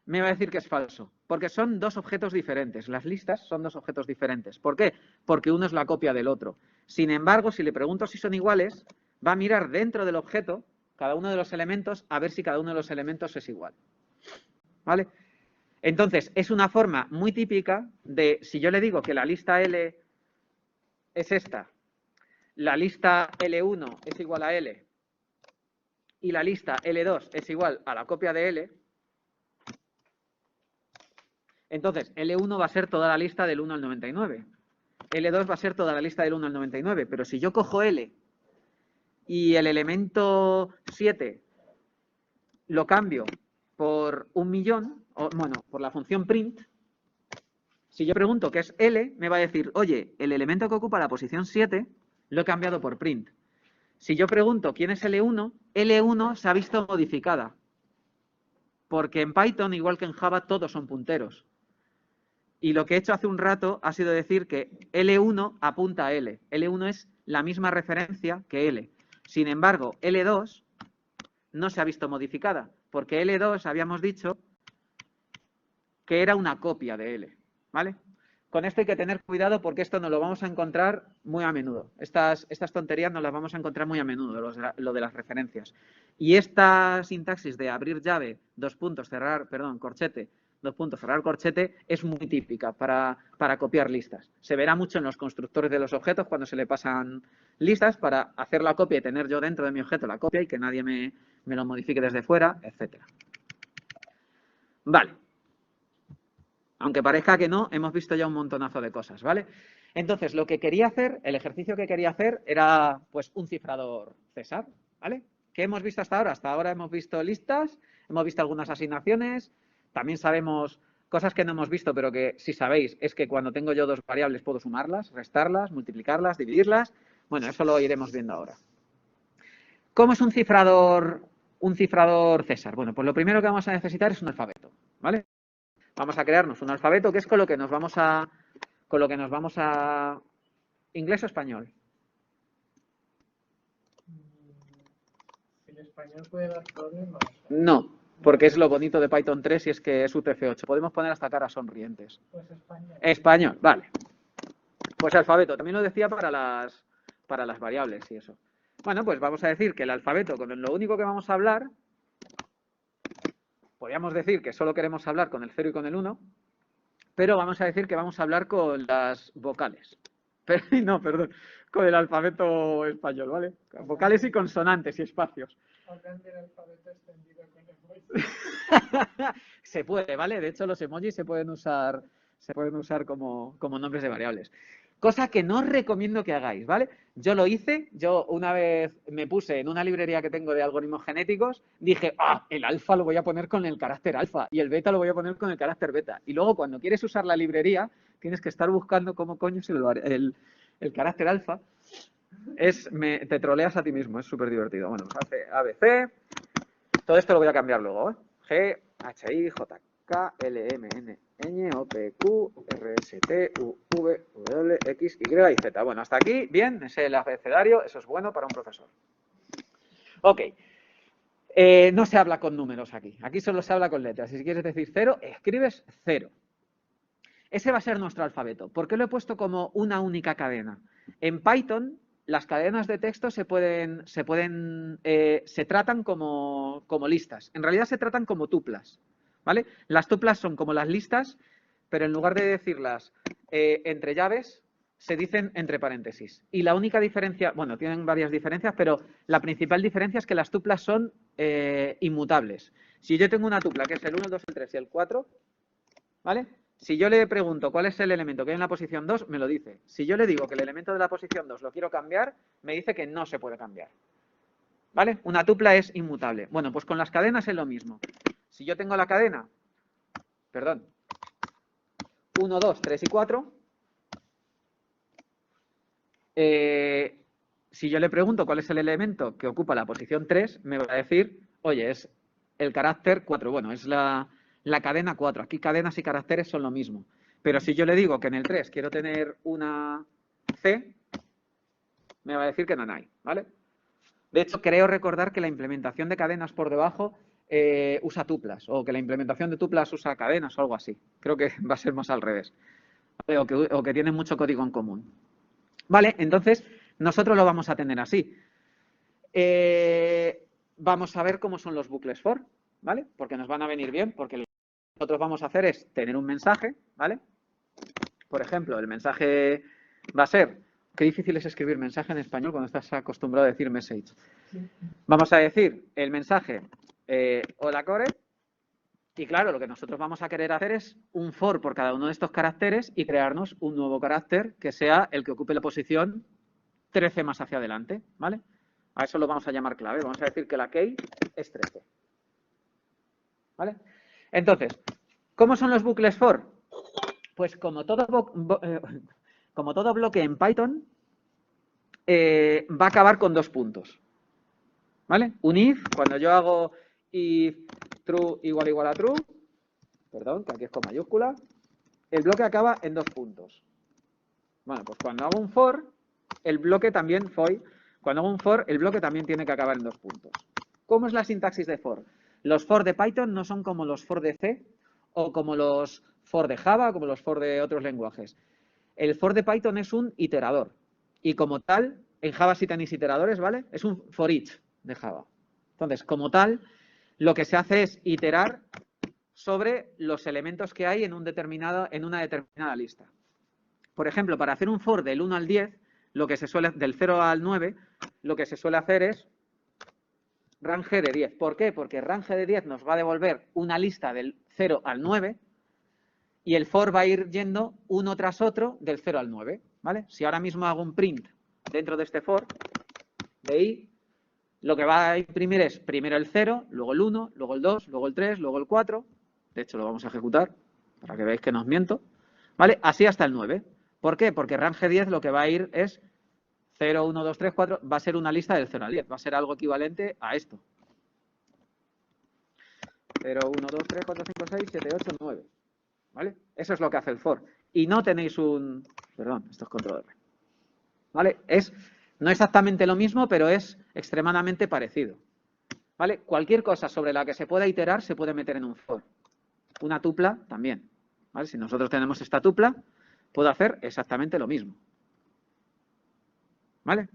me va a decir que es falso, porque son dos objetos diferentes. Las listas son dos objetos diferentes. ¿Por qué? Porque uno es la copia del otro. Sin embargo, si le pregunto si son iguales, va a mirar dentro del objeto cada uno de los elementos a ver si cada uno de los elementos es igual. ¿Vale? Entonces, es una forma muy típica de, si yo le digo que la lista L es esta, la lista L1 es igual a L y la lista L2 es igual a la copia de L, entonces L1 va a ser toda la lista del 1 al 99. L2 va a ser toda la lista del 1 al 99. Pero si yo cojo L y el elemento 7 lo cambio por 1.000.000, o bueno, por la función print, si yo pregunto qué es L, me va a decir, oye, el elemento que ocupa la posición 7 lo he cambiado por print. Si yo pregunto quién es L1, L1 se ha visto modificada. Porque en Python, igual que en Java, todos son punteros. Y lo que he hecho hace un rato ha sido decir que L1 apunta a L. L1 es la misma referencia que L. Sin embargo, L2 no se ha visto modificada, porque L2 habíamos dicho que era una copia de L. ¿Vale? Con esto hay que tener cuidado porque esto nos lo vamos a encontrar muy a menudo. Estas tonterías nos las vamos a encontrar muy a menudo, lo de las referencias. Y esta sintaxis de abrir llave, corchete, cerrar corchete, es muy típica para copiar listas. Se verá mucho en los constructores de los objetos cuando se le pasan listas para hacer la copia y tener yo dentro de mi objeto la copia y que nadie me lo modifique desde fuera, etc. Vale. Aunque parezca que no, hemos visto ya un montonazo de cosas, ¿vale? Entonces, lo que quería hacer, el ejercicio que quería hacer era, pues, un cifrador César, ¿vale? ¿Qué hemos visto hasta ahora? Hasta ahora hemos visto listas, hemos visto algunas asignaciones, también sabemos cosas que no hemos visto, pero que si sabéis es que cuando tengo yo dos variables puedo sumarlas, restarlas, multiplicarlas, dividirlas. Bueno, eso lo iremos viendo ahora. ¿Cómo es un cifrador César? Bueno, pues lo primero que vamos a necesitar es un alfabeto, ¿vale? Vamos a crearnos un alfabeto que es con lo que nos vamos a ¿inglés o español? ¿El español puede dar problemas? No, porque es lo bonito de Python 3 y es que es UTF-8. Podemos poner hasta caras sonrientes. Pues español. Español, vale. Pues alfabeto, también lo decía para las variables y eso. Bueno, pues vamos a decir que el alfabeto, con lo único que vamos a hablar, podríamos decir que solo queremos hablar con el 0 y con el 1, pero vamos a decir que vamos a hablar con las vocales. No, perdón, con el alfabeto español, ¿vale? Vocales y consonantes y espacios. Hablan del alfabeto extendido con emojis. Se puede, ¿vale? De hecho, los emojis se pueden usar como nombres de variables. Cosa que no os recomiendo que hagáis, ¿vale? Yo lo hice, yo una vez me puse en una librería que tengo de algoritmos genéticos, dije, el alfa lo voy a poner con el carácter alfa y el beta lo voy a poner con el carácter beta. Y luego cuando quieres usar la librería, tienes que estar buscando cómo coño es el carácter alfa. Te troleas a ti mismo, es súper divertido. Bueno, pues hace ABC, todo esto lo voy a cambiar luego, ¿eh? G, H, I, J, K, L, M, N, Ñ, O, P, Q, R, S, T, U, V, W, X, Y y Z. Bueno, hasta aquí, bien, es el abecedario, eso es bueno para un profesor. Ok, no se habla con números aquí, aquí solo se habla con letras. Si quieres decir 0, escribes 0. Ese va a ser nuestro alfabeto. ¿Por qué lo he puesto como una única cadena? En Python, las cadenas de texto se tratan como listas. En realidad se tratan como tuplas, ¿vale? Las tuplas son como las listas, pero en lugar de decirlas entre llaves, se dicen entre paréntesis. Y la única diferencia, bueno, tienen varias diferencias, pero la principal diferencia es que las tuplas son inmutables. Si yo tengo una tupla que es el 1, el 2, el 3 y el 4, ¿vale? Si yo le pregunto cuál es el elemento que hay en la posición 2, me lo dice. Si yo le digo que el elemento de la posición 2 lo quiero cambiar, me dice que no se puede cambiar. ¿vale? Una tupla es inmutable. Bueno, pues con las cadenas es lo mismo. Si yo tengo la cadena, perdón, 1, 2, 3 y 4, si yo le pregunto cuál es el elemento que ocupa la posición 3, me va a decir, oye, es el carácter 4. Bueno, es la cadena 4. Aquí cadenas y caracteres son lo mismo. Pero si yo le digo que en el 3 quiero tener una C, me va a decir que no hay, ¿vale? De hecho, creo recordar que la implementación de cadenas por debajo usa tuplas, o que la implementación de tuplas usa cadenas o algo así. Creo que va a ser más al revés. ¿Vale? O que tienen mucho código en común. Vale, entonces nosotros lo vamos a tener así. Vamos a ver cómo son los bucles for, ¿vale? Porque nos van a venir bien, porque lo que nosotros vamos a hacer es tener un mensaje, ¿vale? Por ejemplo, el mensaje va a ser, qué difícil es escribir mensaje en español cuando estás acostumbrado a decir message. Vamos a decir el mensaje, hola Core, y claro, lo que nosotros vamos a querer hacer es un for por cada uno de estos caracteres y crearnos un nuevo carácter que sea el que ocupe la posición 13 más hacia adelante, ¿vale? A eso lo vamos a llamar clave. Vamos a decir que la key es 13. ¿Vale? Entonces, ¿cómo son los bucles for? Pues como todo bloque en Python, va a acabar con 2 puntos. ¿Vale? Un if, cuando yo hago if true igual a true, perdón, que aquí es con mayúscula, el bloque acaba en 2 puntos. Bueno, pues cuando hago un for, el bloque también el bloque también tiene que acabar en 2 puntos. ¿Cómo es la sintaxis de for? Los for de Python no son como los for de C o como los for de Java o como los for de otros lenguajes. El for de Python es un iterador y como tal, en Java sí tenéis iteradores, ¿vale? Es un for each de Java. Entonces, como tal, lo que se hace es iterar sobre los elementos que hay en una determinada lista. Por ejemplo, para hacer un for del 1 al 10, del 0 al 9, lo que se suele hacer es range de 10. ¿Por qué? Porque range de 10 nos va a devolver una lista del 0 al 9 y el for va a ir yendo uno tras otro del 0 al 9. ¿Vale? Si ahora mismo hago un print dentro de este for de i, lo que va a imprimir es primero el 0, luego el 1, luego el 2, luego el 3, luego el 4. De hecho, lo vamos a ejecutar para que veáis que no os miento. ¿Vale? Así hasta el 9. ¿Por qué? Porque range 10 lo que va a ir es 0, 1, 2, 3, 4, va a ser una lista del 0 al 10, va a ser algo equivalente a esto. 0, 1, 2, 3, 4, 5, 6, 7, 8, 9. ¿Vale? Eso es lo que hace el for. Y no tenéis un... Perdón, esto es control R. ¿Vale? Es no exactamente lo mismo, pero es extremadamente parecido. ¿Vale? Cualquier cosa sobre la que se pueda iterar se puede meter en un for. Una tupla también. ¿Vale? Si nosotros tenemos esta tupla, puedo hacer exactamente lo mismo. ¿Vale?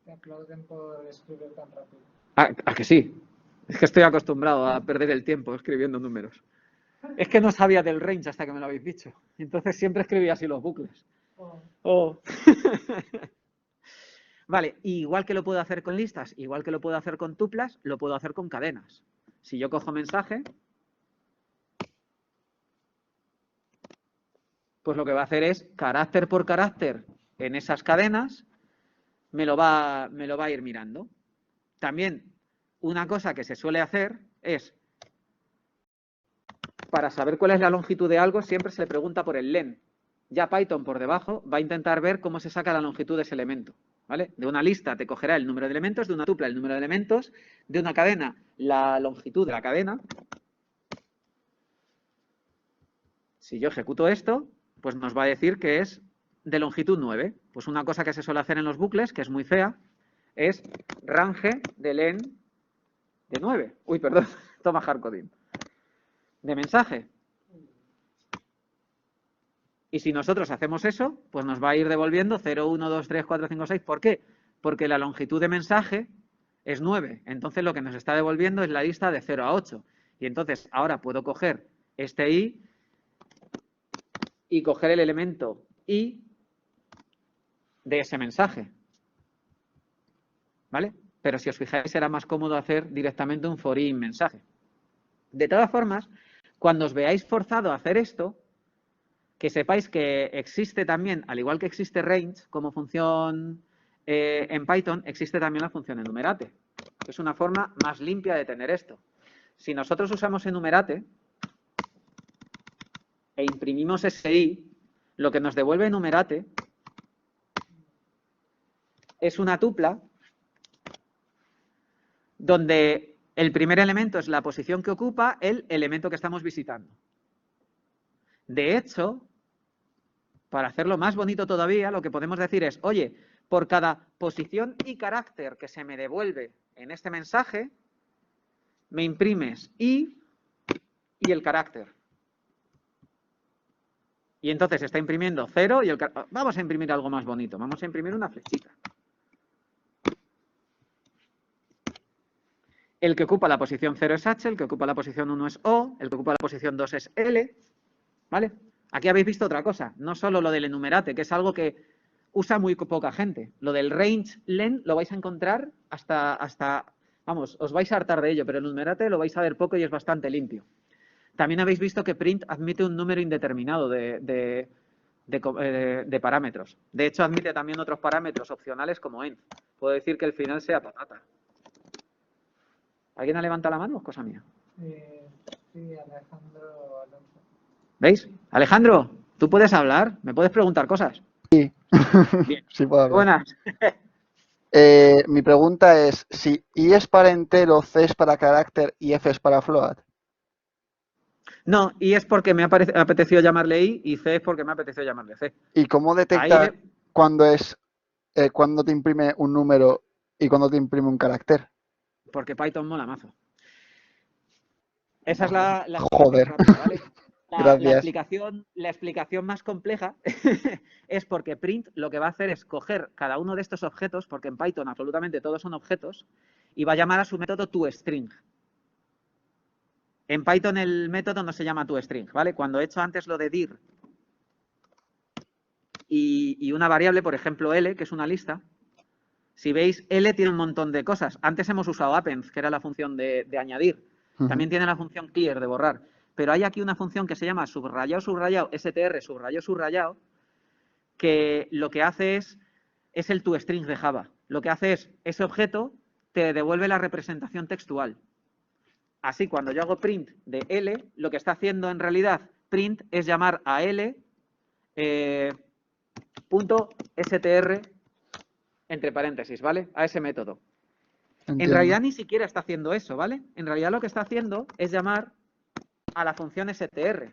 Te aplauden por escribir tan rápido. ¿A que sí? Es que estoy acostumbrado a perder el tiempo escribiendo números. Es que no sabía del range hasta que me lo habéis dicho. Entonces siempre escribía así los bucles. Oh. Vale, igual que lo puedo hacer con listas, igual que lo puedo hacer con tuplas, lo puedo hacer con cadenas. Si yo cojo mensaje, pues lo que va a hacer es carácter por carácter en esas cadenas, me lo va a ir mirando. También una cosa que se suele hacer es, para saber cuál es la longitud de algo, siempre se le pregunta por el len. Ya Python por debajo va a intentar ver cómo se saca la longitud de ese elemento. ¿Vale? De una lista te cogerá el número de elementos, de una tupla el número de elementos, de una cadena la longitud de la cadena. Si yo ejecuto esto, pues nos va a decir que es de longitud 9. Pues una cosa que se suele hacer en los bucles, que es muy fea, es range de len de 9. Uy, perdón, toma hardcoding. De mensaje. Y si nosotros hacemos eso, pues nos va a ir devolviendo 0, 1, 2, 3, 4, 5, 6. ¿Por qué? Porque la longitud de mensaje es 9. Entonces lo que nos está devolviendo es la lista de 0 a 8. Y entonces ahora puedo coger este i y coger el elemento i de ese mensaje. ¿Vale? Pero si os fijáis, será más cómodo hacer directamente un for i mensaje. De todas formas, cuando os veáis forzado a hacer esto, que sepáis que existe también, al igual que existe range como función en Python existe también la función enumerate. Es una forma más limpia de tener esto. Si nosotros usamos enumerate e imprimimos SI, lo que nos devuelve enumerate es una tupla donde el primer elemento es la posición que ocupa el elemento que estamos visitando. De hecho, para hacerlo más bonito todavía, lo que podemos decir es, oye, por cada posición y carácter que se me devuelve en este mensaje, me imprimes y el carácter. Y entonces está imprimiendo 0 y el carácter. Vamos a imprimir algo más bonito. Vamos a imprimir una flechita. El que ocupa la posición 0 es H, el que ocupa la posición 1 es O, el que ocupa la posición 2 es L. ¿Vale? Aquí habéis visto otra cosa. No solo lo del enumerate, que es algo que usa muy poca gente. Lo del range len lo vais a encontrar hasta vamos, os vais a hartar de ello, pero el enumerate lo vais a ver poco y es bastante limpio. También habéis visto que print admite un número indeterminado de parámetros. De hecho, admite también otros parámetros opcionales como end. Puedo decir que el final sea patata. ¿Alguien ha levantado la mano o es cosa mía? Sí, Alejandro Alonso. ¿Veis? Alejandro, ¿tú puedes hablar? ¿Me puedes preguntar cosas? Sí. Bien. Sí puedo hablar. Buenas. Mi pregunta es, si I es para entero, C es para carácter y F es para float. No, I es porque me ha apetecido llamarle I y C es porque me ha apetecido llamarle C. ¿Y cómo detectar cuándo te imprime un número y cuándo te imprime un carácter? Porque Python mola mazo. Esa es la explicación Joder. rápida, ¿vale? Gracias. La explicación más compleja es porque print lo que va a hacer es coger cada uno de estos objetos, porque en Python absolutamente todos son objetos, y va a llamar a su método toString. En Python el método no se llama toString, ¿vale? Cuando he hecho antes lo de dir y una variable, por ejemplo L, que es una lista, si veis, L tiene un montón de cosas. Antes hemos usado append, que era la función de añadir. También tiene la función clear, de borrar. Pero hay aquí una función que se llama subrayado, subrayado, str, subrayado, subrayado, que lo que hace es el toString de Java. Lo que hace es, ese objeto te devuelve la representación textual. Así, cuando yo hago print de L, lo que está haciendo en realidad print es llamar a L punto str entre paréntesis, ¿vale? A ese método. Entiendo. En realidad ni siquiera está haciendo eso, ¿vale? En realidad lo que está haciendo es llamar a la función str,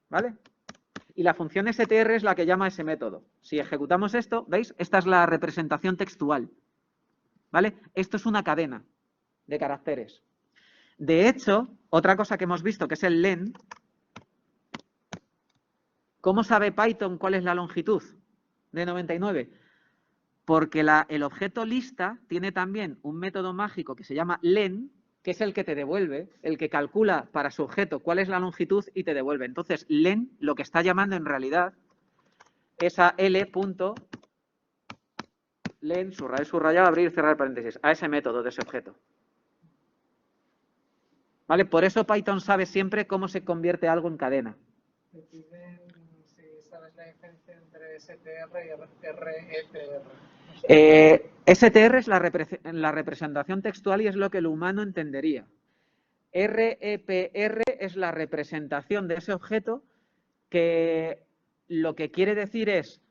¿vale? Y la función str es la que llama a ese método. Si ejecutamos esto, ¿veis? Esta es la representación textual, ¿vale? Esto es una cadena de caracteres. De hecho, otra cosa que hemos visto, que es el len, ¿cómo sabe Python cuál es la longitud de 99? Porque el objeto lista tiene también un método mágico que se llama len, que es el que te devuelve, el que calcula para su objeto cuál es la longitud y te devuelve. Entonces, len lo que está llamando en realidad es a l.len, subrayado, abrir, cerrar paréntesis, a ese método de ese objeto. ¿Vale? Por eso Python sabe siempre cómo se convierte algo en cadena. Te piden si sabes la diferencia entre STR y REPR. STR es la representación textual y es lo que el humano entendería. REPR es la representación de ese objeto que lo que quiere decir es,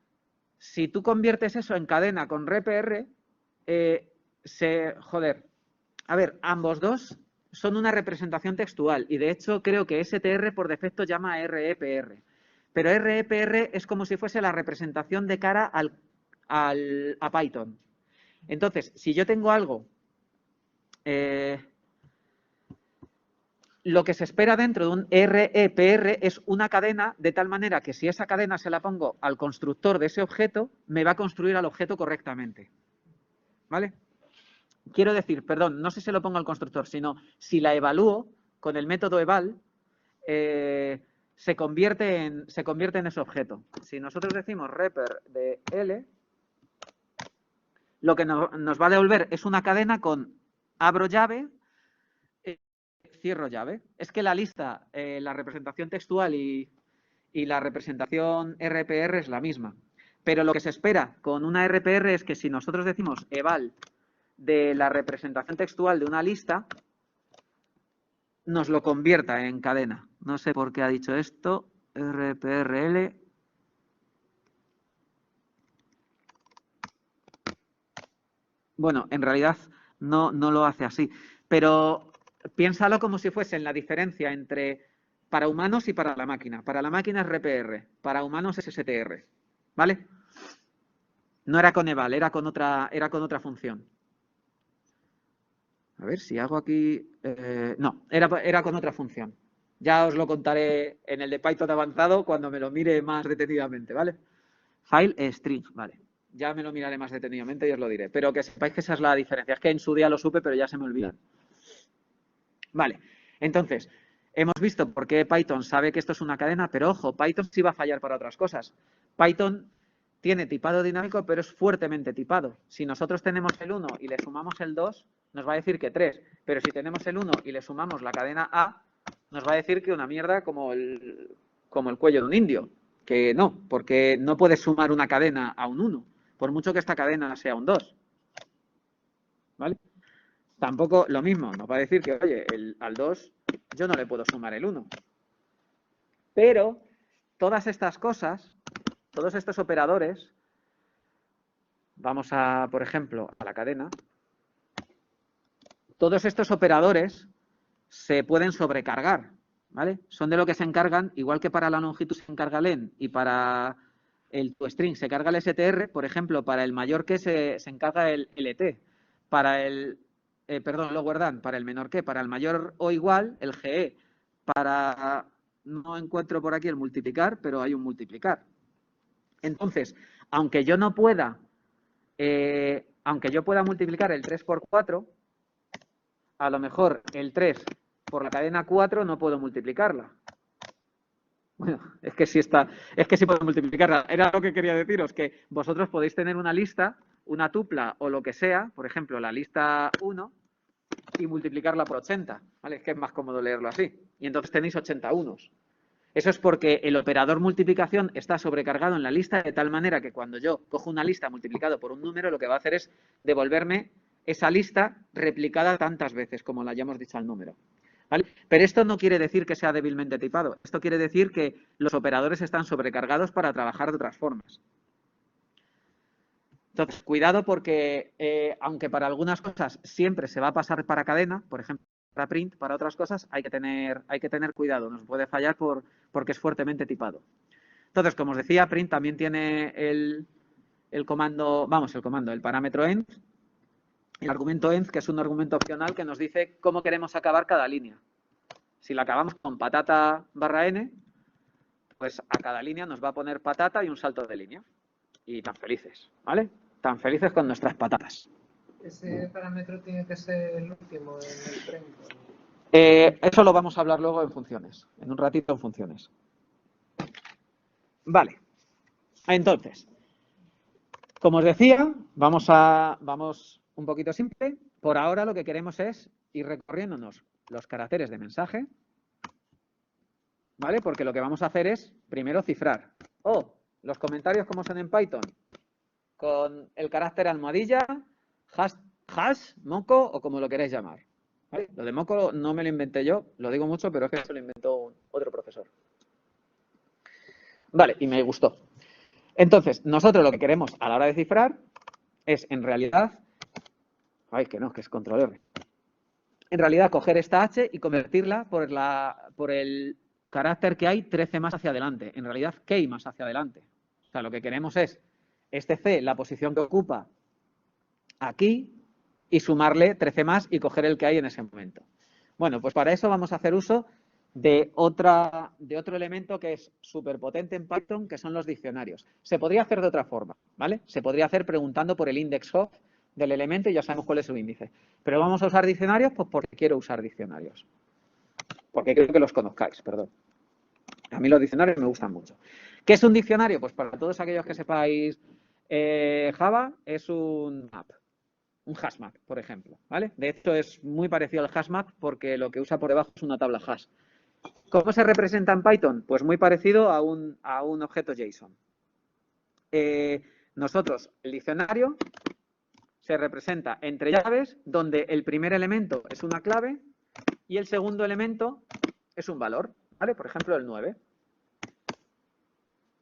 si tú conviertes eso en cadena con REPR, a ver, ambos dos son una representación textual y de hecho creo que STR por defecto llama a REPR. Pero REPR es como si fuese la representación de cara a Python. Entonces, si yo tengo algo, lo que se espera dentro de un REPR es una cadena de tal manera que si esa cadena se la pongo al constructor de ese objeto, me va a construir al objeto correctamente. ¿Vale? Quiero decir, perdón, no sé si lo pongo al constructor, sino si la evalúo con el método eval, se convierte en ese objeto. Si nosotros decimos reper de L, lo que nos va a devolver es una cadena con abro llave, cierro llave. Es que la lista, la representación textual y la representación RPR es la misma. Pero lo que se espera con una RPR es que si nosotros decimos eval de la representación textual de una lista, nos lo convierta en cadena. No sé por qué ha dicho esto. RPRL. Bueno, en realidad no lo hace así. Pero piénsalo como si fuese en la diferencia entre para humanos y para la máquina. Para la máquina es RPR, para humanos es STR. ¿Vale? No era con eval, era con otra función. A ver si hago aquí... no, era con otra función. Ya os lo contaré en el de Python avanzado cuando me lo mire más detenidamente, ¿vale? File string, vale. Ya me lo miraré más detenidamente y os lo diré. Pero que sepáis que esa es la diferencia. Es que en su día lo supe, pero ya se me olvida. Vale, entonces, hemos visto por qué Python sabe que esto es una cadena, pero ojo, Python sí va a fallar para otras cosas. Python tiene tipado dinámico, pero es fuertemente tipado. Si nosotros tenemos el 1 y le sumamos el 2, nos va a decir que 3. Pero si tenemos el 1 y le sumamos la cadena A, nos va a decir que una mierda como el cuello de un indio. Que no, porque no puedes sumar una cadena a un 1, por mucho que esta cadena sea un 2. ¿Vale? Tampoco lo mismo, nos va a decir que, oye, al 2 yo no le puedo sumar el 1. Pero todas estas cosas, todos estos operadores, vamos a, por ejemplo, a la cadena, todos estos operadores se pueden sobrecargar, ¿vale? Son de lo que se encargan, igual que para la longitud se encarga len y para el toString se carga el str, por ejemplo, para el mayor que se encarga el lt, para el, perdón, lower than, para el menor que, para el mayor o igual, el ge, para, no encuentro por aquí el multiplicar, pero hay un multiplicar. Entonces, aunque yo pueda multiplicar el 3 por 4, a lo mejor el 3 por la cadena 4 no puedo multiplicarla. Bueno, es que sí puedo multiplicarla. Era lo que quería deciros, que vosotros podéis tener una lista, una tupla o lo que sea, por ejemplo, la lista 1, y multiplicarla por 80, ¿vale? Es que es más cómodo leerlo así. Y entonces tenéis 80 unos. Eso es porque el operador multiplicación está sobrecargado en la lista de tal manera que cuando yo cojo una lista multiplicado por un número, lo que va a hacer es devolverme esa lista replicada tantas veces como la hayamos dicho al número. ¿Vale? Pero esto no quiere decir que sea débilmente tipado. Esto quiere decir que los operadores están sobrecargados para trabajar de otras formas. Entonces, cuidado porque, aunque para algunas cosas siempre se va a pasar para cadena, por ejemplo, para print, para otras cosas hay que tener cuidado. Nos puede fallar porque es fuertemente tipado. Entonces, como os decía, print también tiene el parámetro end, el argumento end, que es un argumento opcional que nos dice cómo queremos acabar cada línea. Si la acabamos con patata /n, pues a cada línea nos va a poner patata y un salto de línea. Y tan felices, ¿vale? Tan felices con nuestras patatas. Ese parámetro tiene que ser el último en el print. Eso lo vamos a hablar luego en funciones, en un ratito en funciones. Vale. Entonces, como os decía, vamos un poquito simple. Por ahora lo que queremos es ir recorriéndonos los caracteres de mensaje, ¿vale? Porque lo que vamos a hacer es primero cifrar. Los comentarios como son en Python, con el carácter almohadilla, hash, moco o como lo queráis llamar. ¿Vale? Lo de moco no me lo inventé yo, lo digo mucho, pero es que se lo inventó otro profesor. Vale, y me gustó. Entonces, nosotros lo que queremos a la hora de cifrar es, en realidad, que es control R. En realidad, coger esta H y convertirla por el carácter que hay 13 más hacia adelante. En realidad, key más hacia adelante. O sea, lo que queremos es este C, la posición que ocupa aquí, y sumarle 13 más y coger el que hay en ese momento. Bueno, pues para eso vamos a hacer uso de otro elemento que es súper potente en Python, que son los diccionarios. Se podría hacer de otra forma, ¿vale? Se podría hacer preguntando por el index of del elemento y ya sabemos cuál es su índice. Pero vamos a usar diccionarios, pues porque quiero usar diccionarios. Porque creo que los conozcáis, perdón. A mí los diccionarios me gustan mucho. ¿Qué es un diccionario? Pues para todos aquellos que sepáis Java, es un map. Un hashmap, por ejemplo, ¿vale? De hecho, es muy parecido al hashmap porque lo que usa por debajo es una tabla hash. ¿Cómo se representa en Python? Pues muy parecido a un objeto JSON. nosotros, el diccionario se representa entre llaves donde el primer elemento es una clave y el segundo elemento es un valor, ¿vale? Por ejemplo, el 9.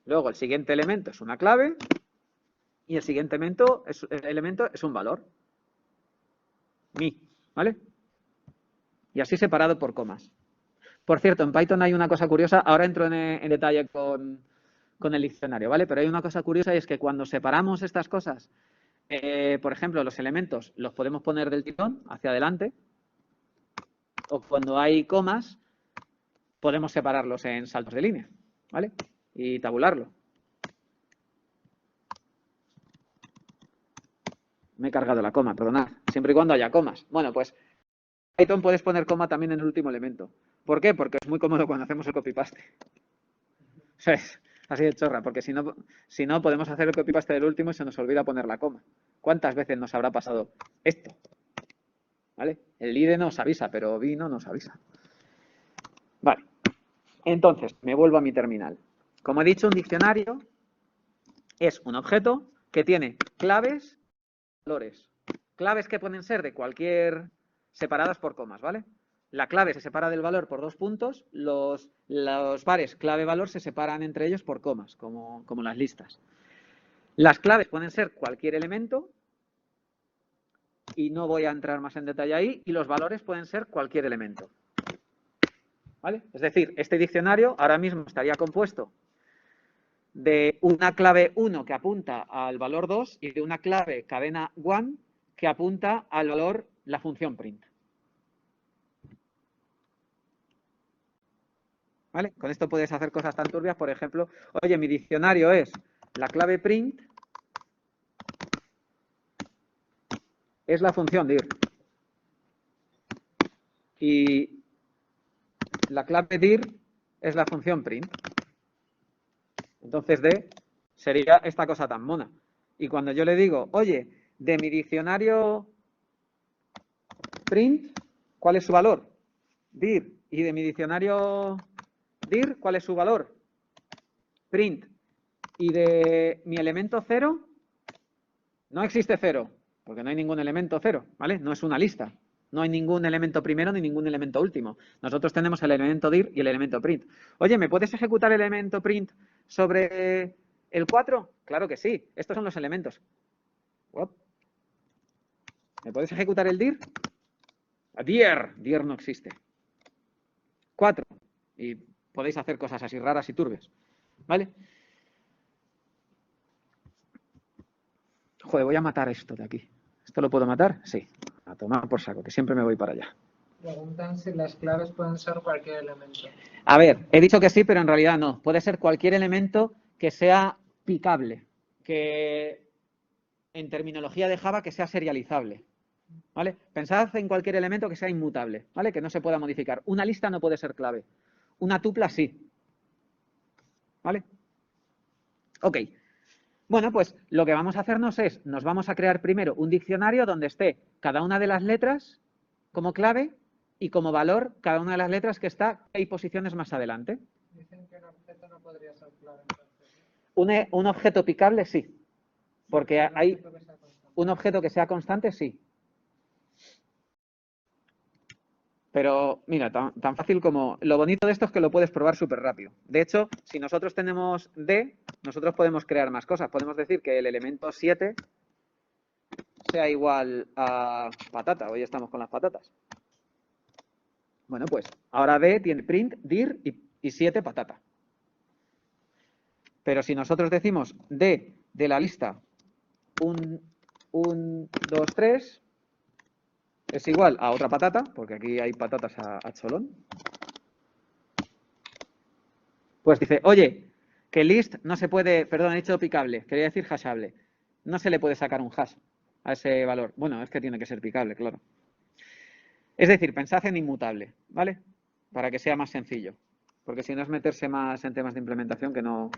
Luego el siguiente elemento es una clave y el siguiente elemento es un valor. Mi, ¿vale? Y así separado por comas. Por cierto, en Python hay una cosa curiosa, ahora entro en detalle con el diccionario, ¿vale? Pero hay una cosa curiosa y es que cuando separamos estas cosas, por ejemplo, los elementos los podemos poner del tirón hacia adelante, o cuando hay comas, podemos separarlos en saltos de línea, ¿vale? Y tabularlo. Me he cargado la coma, perdonad. Siempre y cuando haya comas. Bueno, pues en Python puedes poner coma también en el último elemento. ¿Por qué? Porque es muy cómodo cuando hacemos el copy-paste. ¿Sabes? Así de chorra, porque si no podemos hacer el copy-paste del último y se nos olvida poner la coma. ¿Cuántas veces nos habrá pasado esto? ¿Vale? El IDE nos avisa, pero vi no nos avisa. Vale. Entonces, me vuelvo a mi terminal. Como he dicho, un diccionario es un objeto que tiene claves y valores. Claves que pueden ser de cualquier... separadas por comas, ¿vale? La clave se separa del valor por 2 puntos, los pares clave-valor se separan entre ellos por comas, como las listas. Las claves pueden ser cualquier elemento, y no voy a entrar más en detalle ahí, y los valores pueden ser cualquier elemento. ¿Vale? Es decir, este diccionario ahora mismo estaría compuesto de una clave 1 que apunta al valor 2 y de una clave cadena 1 que apunta al valor, la función print. ¿Vale? Con esto puedes hacer cosas tan turbias, por ejemplo, oye, mi diccionario es la clave print es la función dir. Y la clave dir es la función print. Entonces D sería esta cosa tan mona. Y cuando yo le digo, oye, de mi diccionario print, ¿cuál es su valor? Dir. Y de mi diccionario dir, ¿cuál es su valor? Print. Y de mi elemento 0, no existe 0, porque no hay ningún elemento 0, ¿vale? No es una lista. No hay ningún elemento primero ni ningún elemento último. Nosotros tenemos el elemento dir y el elemento print. Oye, ¿me puedes ejecutar el elemento print sobre el 4? Claro que sí. Estos son los elementos. ¿Me puedes ejecutar el dir? Dir no existe. 4. Y podéis hacer cosas así raras y turbias. ¿Vale? Joder, voy a matar esto de aquí. ¿Esto lo puedo matar? Sí. A tomar por saco, que siempre me voy para allá. Preguntan si las claves pueden ser cualquier elemento. A ver, he dicho que sí, pero en realidad no. Puede ser cualquier elemento que sea picable, que en terminología de Java que sea serializable. ¿Vale? Pensad en cualquier elemento que sea inmutable, ¿vale? Que no se pueda modificar. Una lista no puede ser clave. Una tupla sí. ¿Vale? Ok. Bueno, pues lo que vamos a hacernos es, nos vamos a crear primero un diccionario donde esté cada una de las letras como clave y como valor cada una de las letras que está y posiciones más adelante. Dicen que un objeto no podría ser clave entonces. Un objeto picable sí, porque hay un objeto que sea constante sí. Pero mira, tan fácil como... Lo bonito de esto es que lo puedes probar súper rápido. De hecho, si nosotros tenemos D, nosotros podemos crear más cosas. Podemos decir que el elemento 7 sea igual a patata. Hoy estamos con las patatas. Bueno, pues ahora D tiene print, dir y 7 patata. Pero si nosotros decimos D de la lista 1, 2, 3... es igual a otra patata, porque aquí hay patatas a cholón. Pues dice, oye, que list no se puede, perdón, he dicho picable, quería decir hashable. No se le puede sacar un hash a ese valor. Bueno, es que tiene que ser picable, claro. Es decir, pensad en inmutable, ¿vale? Para que sea más sencillo. Porque si no es meterse más en temas de implementación que no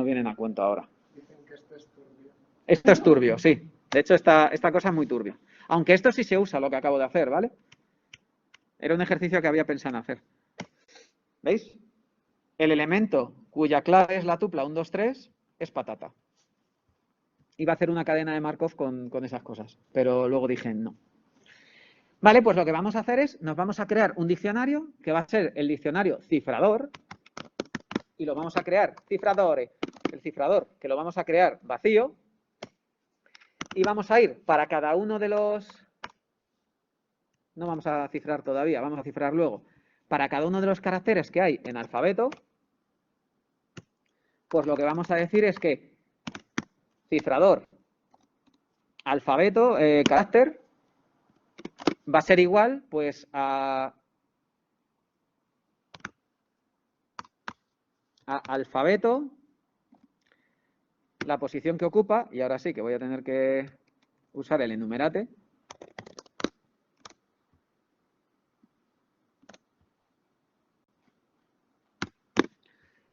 vienen a cuento ahora. Dicen que esto es turbio. Esto es turbio, sí. De hecho, esta cosa es muy turbia. Aunque esto sí se usa, lo que acabo de hacer, ¿vale? Era un ejercicio que había pensado en hacer. ¿Veis? El elemento cuya clave es la tupla 1, 2, 3 es patata. iba a hacer una cadena de Markov con esas cosas, pero luego dije no. Vale, pues lo que vamos a hacer es, nos vamos a crear un diccionario que va a ser el diccionario cifrador y lo vamos a crear cifradores, el cifrador que lo vamos a crear vacío y vamos a ir para cada uno de los... No vamos a cifrar todavía, vamos a cifrar luego. Para cada uno de los caracteres que hay en alfabeto, pues lo que vamos a decir es que cifrador, alfabeto, carácter, va a ser igual pues a alfabeto, la posición que ocupa, y ahora sí que voy a tener que usar el enumerate.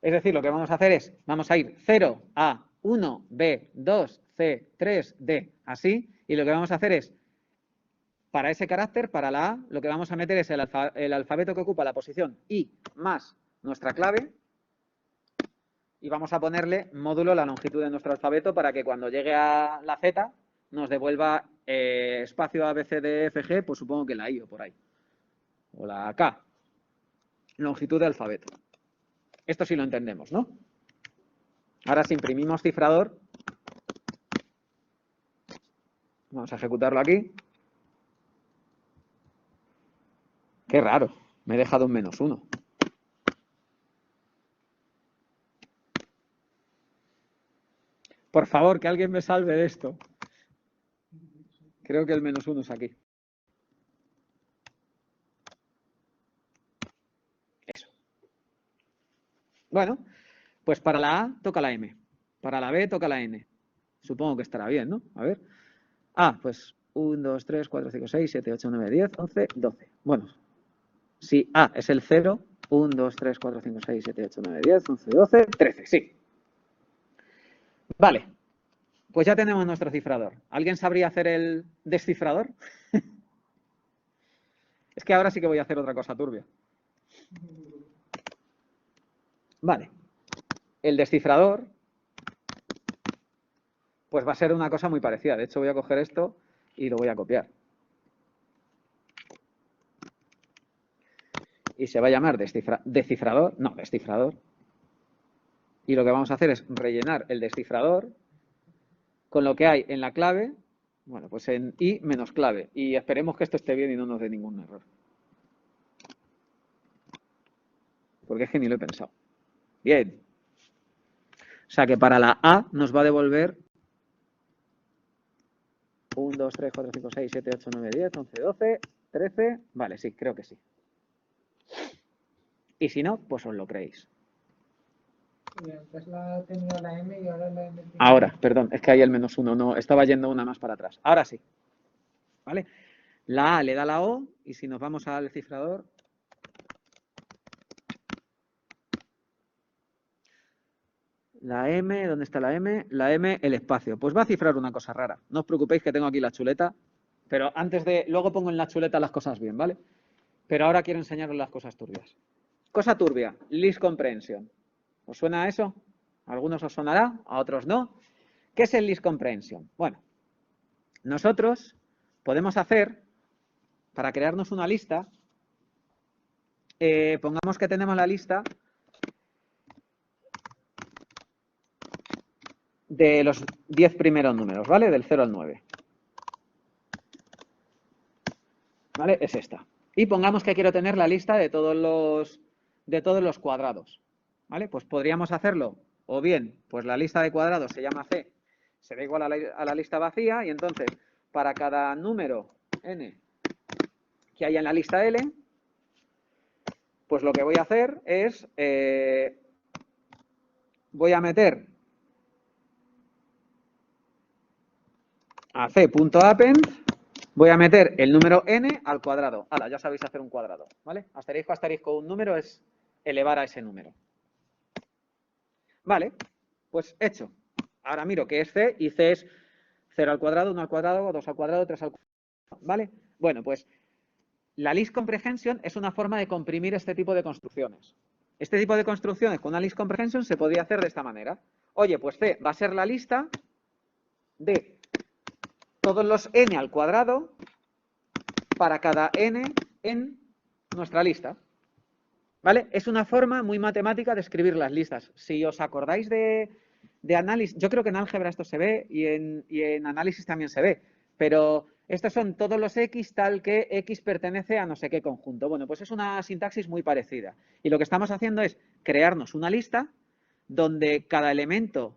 Es decir, lo que vamos a hacer es, vamos a ir 0, A, 1, B, 2, C, 3, D, así, y lo que vamos a hacer es, para ese carácter, para la A, lo que vamos a meter es el alfabeto que ocupa la posición I más nuestra clave, y vamos a ponerle módulo la longitud de nuestro alfabeto para que cuando llegue a la Z nos devuelva espacio A, B, C, D, F, G, pues supongo que la I o por ahí, o la K, longitud de alfabeto. Esto sí lo entendemos, ¿no? Ahora si imprimimos cifrador, vamos a ejecutarlo aquí. Qué raro, me he dejado un -1. Por favor, que alguien me salve de esto. Creo que el -1 es aquí. Eso. Bueno, pues para la A toca la M. Para la B toca la N. Supongo que estará bien, ¿no? A ver. Ah, pues 1, 2, 3, 4, 5, 6, 7, 8, 9, 10, 11, 12. Bueno, si A es el 0, 1, 2, 3, 4, 5, 6, 7, 8, 9, 10, 11, 12, 13, sí. Vale, pues ya tenemos nuestro cifrador. ¿Alguien sabría hacer el descifrador? Es que ahora sí que voy a hacer otra cosa turbia. Vale, el descifrador pues va a ser una cosa muy parecida. De hecho voy a coger esto y lo voy a copiar. Y se va a llamar descifrador. Y lo que vamos a hacer es rellenar el descifrador con lo que hay en la clave, bueno, pues en I menos clave. Y esperemos que esto esté bien y no nos dé ningún error. Porque es que ni lo he pensado. Bien. O sea que para la A nos va a devolver 1, 2, 3, 4, 5, 6, 7, 8, 9, 10, 11, 12, 13. Vale, sí, creo que sí. Y si no, pues os lo creéis. Y antes la tenía la M y ahora la M tiene... Ahora, perdón, es que hay el -1, no, estaba yendo una más para atrás. Ahora sí. ¿Vale? La A le da la O y si nos vamos al cifrador... La M, ¿dónde está la M? La M, el espacio. Pues va a cifrar una cosa rara. No os preocupéis que tengo aquí la chuleta, pero antes de... Luego pongo en la chuleta las cosas bien, ¿vale? Pero ahora quiero enseñaros las cosas turbias. Cosa turbia, list comprehension. ¿Os suena a eso? A algunos os sonará, a otros no. ¿Qué es el list comprehension? Bueno, nosotros podemos hacer, para crearnos una lista, pongamos que tenemos la lista de los 10 primeros números, ¿vale? Del 0 al 9. ¿Vale? Es esta. Y pongamos que quiero tener la lista de todos los cuadrados, ¿vale? Pues podríamos hacerlo, o bien, pues la lista de cuadrados se llama C, será igual a la lista vacía, y entonces, para cada número n que haya en la lista L, pues lo que voy a hacer es, voy a meter a c.append, voy a meter el número n al cuadrado. Hala, ya sabéis hacer un cuadrado, ¿vale? Asterisco, asterisco, un número es elevar a ese número. Vale, pues hecho. Ahora miro qué es c, y c es 0 al cuadrado, 1 al cuadrado, 2 al cuadrado, 3 al cuadrado, ¿vale? Bueno, pues la list comprehension es una forma de comprimir este tipo de construcciones. Este tipo de construcciones con una list comprehension se podría hacer de esta manera. Oye, pues C va a ser la lista de todos los n al cuadrado para cada n en nuestra lista. ¿Vale? Es una forma muy matemática de escribir las listas. Si os acordáis de análisis, yo creo que en álgebra esto se ve y en análisis también se ve, pero estos son todos los x tal que x pertenece a no sé qué conjunto. Bueno, pues es una sintaxis muy parecida. Y lo que estamos haciendo es crearnos una lista donde cada elemento,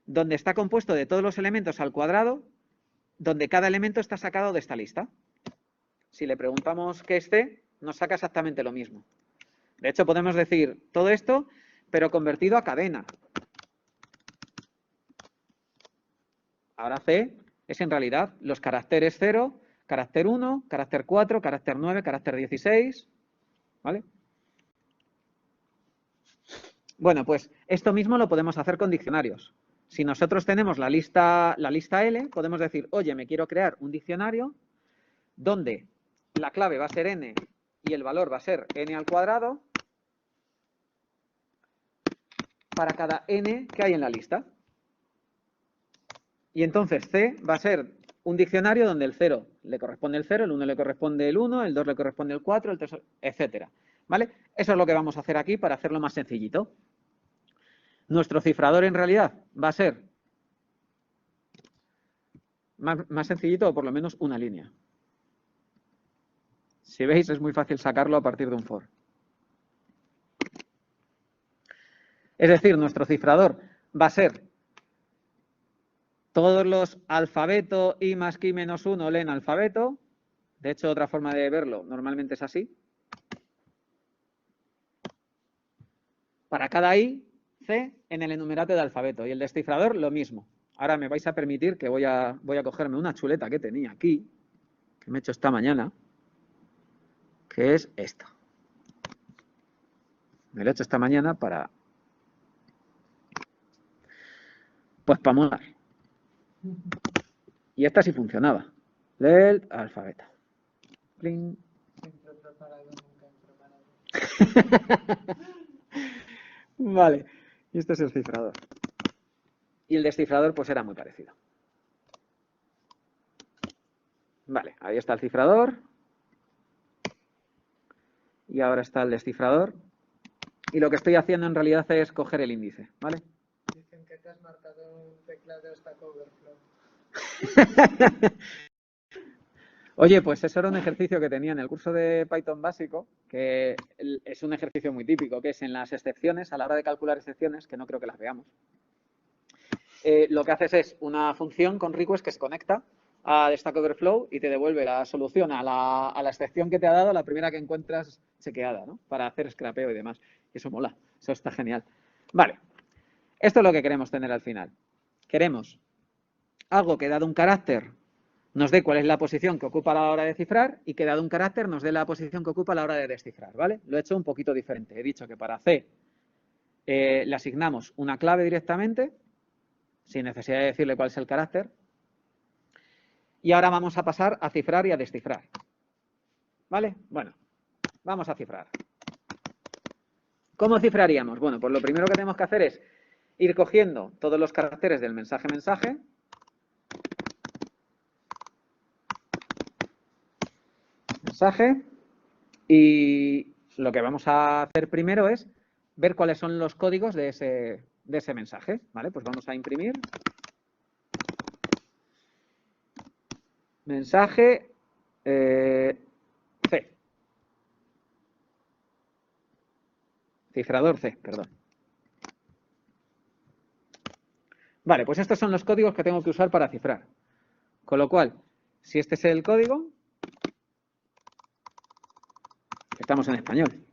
donde está compuesto de todos los elementos al cuadrado, donde cada elemento está sacado de esta lista. Si le preguntamos qué es C, nos saca exactamente lo mismo. De hecho, podemos decir todo esto, pero convertido a cadena. Ahora C es en realidad los caracteres 0, carácter 1, carácter 4, carácter 9, carácter 16. ¿Vale? Bueno, pues esto mismo lo podemos hacer con diccionarios. Si nosotros tenemos la lista L, podemos decir, oye, me quiero crear un diccionario donde la clave va a ser n y el valor va a ser n al cuadrado para cada n que hay en la lista. Y entonces C va a ser un diccionario donde el 0 le corresponde el 0, el 1 le corresponde el 1, el 2 le corresponde el 4, el 3, etcétera. ¿Vale? Eso es lo que vamos a hacer aquí para hacerlo más sencillito. Nuestro cifrador en realidad va a ser más sencillito o por lo menos una línea. Si veis, es muy fácil sacarlo a partir de un for. Es decir, nuestro cifrador va a ser todos los alfabeto i más ki menos 1 leen alfabeto. De hecho, otra forma de verlo normalmente es así. Para cada i, c en el enumerante de alfabeto. Y el descifrador, lo mismo. Ahora me vais a permitir que voy a cogerme una chuleta que tenía aquí, que me he hecho esta mañana, que es esta. Me lo he hecho esta mañana para... pues para molar. Y esta sí funcionaba. Lee el alfabeto. Pling. Siempre preparado, nunca impreparado. Vale. Y este es el cifrador. Y el descifrador pues era muy parecido. Vale, ahí está el cifrador. Y ahora está el descifrador. Y lo que estoy haciendo en realidad es coger el índice, ¿vale? Dicen que te has marcado un teclado Stack Overflow. Oye, pues eso era un ejercicio que tenía en el curso de Python básico, que es un ejercicio muy típico, que es en las excepciones, a la hora de calcular excepciones, que no creo que las veamos. Lo que haces es una función con request que se conecta a Stack Overflow y te devuelve la solución a la excepción que te ha dado, la primera que encuentras chequeada, ¿no? Para hacer scrapeo y demás. Y eso mola, eso está genial. Vale, esto es lo que queremos tener al final. Queremos algo que dado un carácter nos dé cuál es la posición que ocupa a la hora de cifrar y que dado un carácter nos dé la posición que ocupa a la hora de descifrar, ¿vale? Lo he hecho un poquito diferente. He dicho que para C le asignamos una clave directamente, sin necesidad de decirle cuál es el carácter. Y ahora vamos a pasar a cifrar y a descifrar. ¿Vale? Bueno, vamos a cifrar. ¿Cómo cifraríamos? Bueno, pues lo primero que tenemos que hacer es ir cogiendo todos los caracteres del mensaje. Y lo que vamos a hacer primero es ver cuáles son los códigos de ese mensaje. ¿Vale? Pues vamos a imprimir mensaje C. Cifrador C, perdón. Vale, pues estos son los códigos que tengo que usar para cifrar. Con lo cual, si este es el código, estamos en español.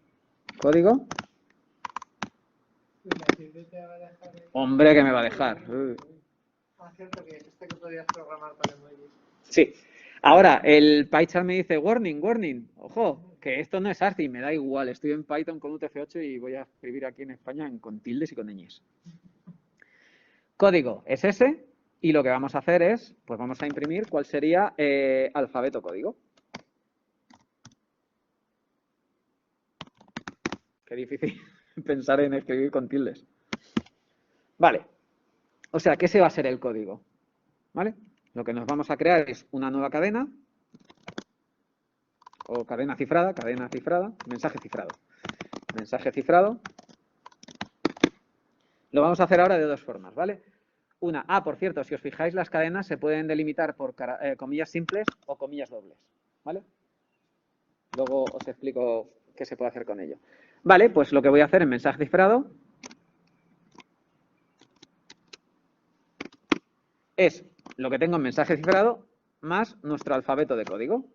Código. Hombre, que me va a dejar. Ah, cierto que dijiste que podías programar con emojis. Sí. Ahora, el PyCharm me dice, warning, ojo, que esto no es ASCII, me da igual, estoy en Python con UTF-8 y voy a escribir aquí en España con tildes y con ñes. Código es ese y lo que vamos a hacer es, pues vamos a imprimir cuál sería alfabeto código. Qué difícil pensar en escribir con tildes. Vale, o sea, ¿qué se va a ser el código? ¿vale? Lo que nos vamos a crear es una nueva cadena, o cadena cifrada, mensaje cifrado. Mensaje cifrado. Lo vamos a hacer ahora de dos formas, ¿vale? Una, por cierto, si os fijáis, las cadenas se pueden delimitar por comillas simples o comillas dobles, ¿vale? Luego os explico qué se puede hacer con ello. Vale, pues lo que voy a hacer en mensaje cifrado es lo que tengo en mensaje cifrado más nuestro alfabeto de código.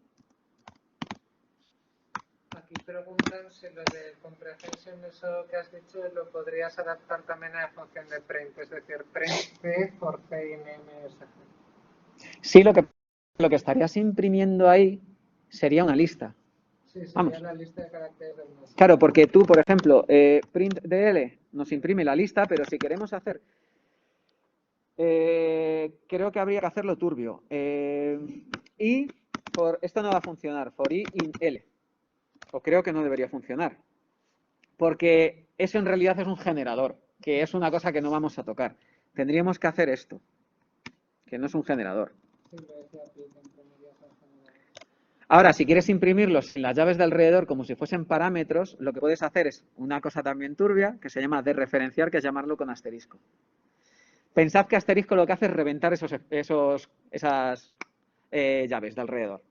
Aquí preguntan si lo de comprehension, eso que has dicho, lo podrías adaptar también a la función de print, es decir, print p for p in msg. Sí, lo que estarías imprimiendo ahí sería una lista. Sí, sería Vamos. la lista de caracteres del mensaje. Claro, porque tú, por ejemplo, print DL nos imprime la lista, pero si queremos hacer... creo que habría que hacerlo turbio. Y esto no va a funcionar, for i in L. O creo que no debería funcionar. Porque eso en realidad es un generador, que es una cosa que no vamos a tocar. Tendríamos que hacer esto, que no es un generador. Sí, lo decía aquí, que imprimirías al generador. Ahora, si quieres imprimirlos en las llaves de alrededor como si fuesen parámetros, lo que puedes hacer es una cosa también turbia, que se llama dereferenciar, que es llamarlo con asterisco. Pensad que asterisco lo que hace es reventar esas llaves de alrededor.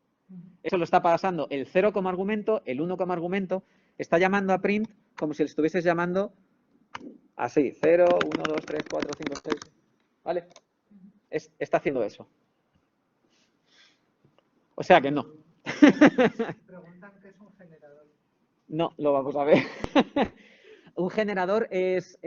Eso lo está pasando el 0 como argumento, el 1 como argumento, está llamando a print como si le estuvieses llamando así, 0, 1, 2, 3, 4, 5, 6, ¿vale? Está haciendo eso. O sea que no. Preguntan qué es un generador. No, lo vamos a ver. Un generador es...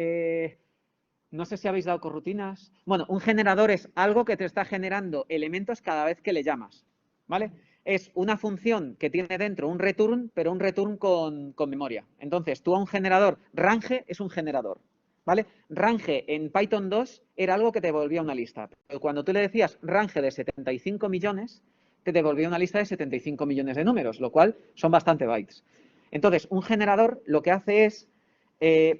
no sé si habéis dado corrutinas. Bueno, un generador es algo que te está generando elementos cada vez que le llamas, ¿vale? Es una función que tiene dentro un return, pero un return con memoria. Entonces, tú a un generador, range es un generador, ¿vale? Range en Python 2 era algo que te devolvía una lista. Pero cuando tú le decías range de 75 millones, te devolvía una lista de 75 millones de números, lo cual son bastante bytes. Entonces, un generador lo que hace es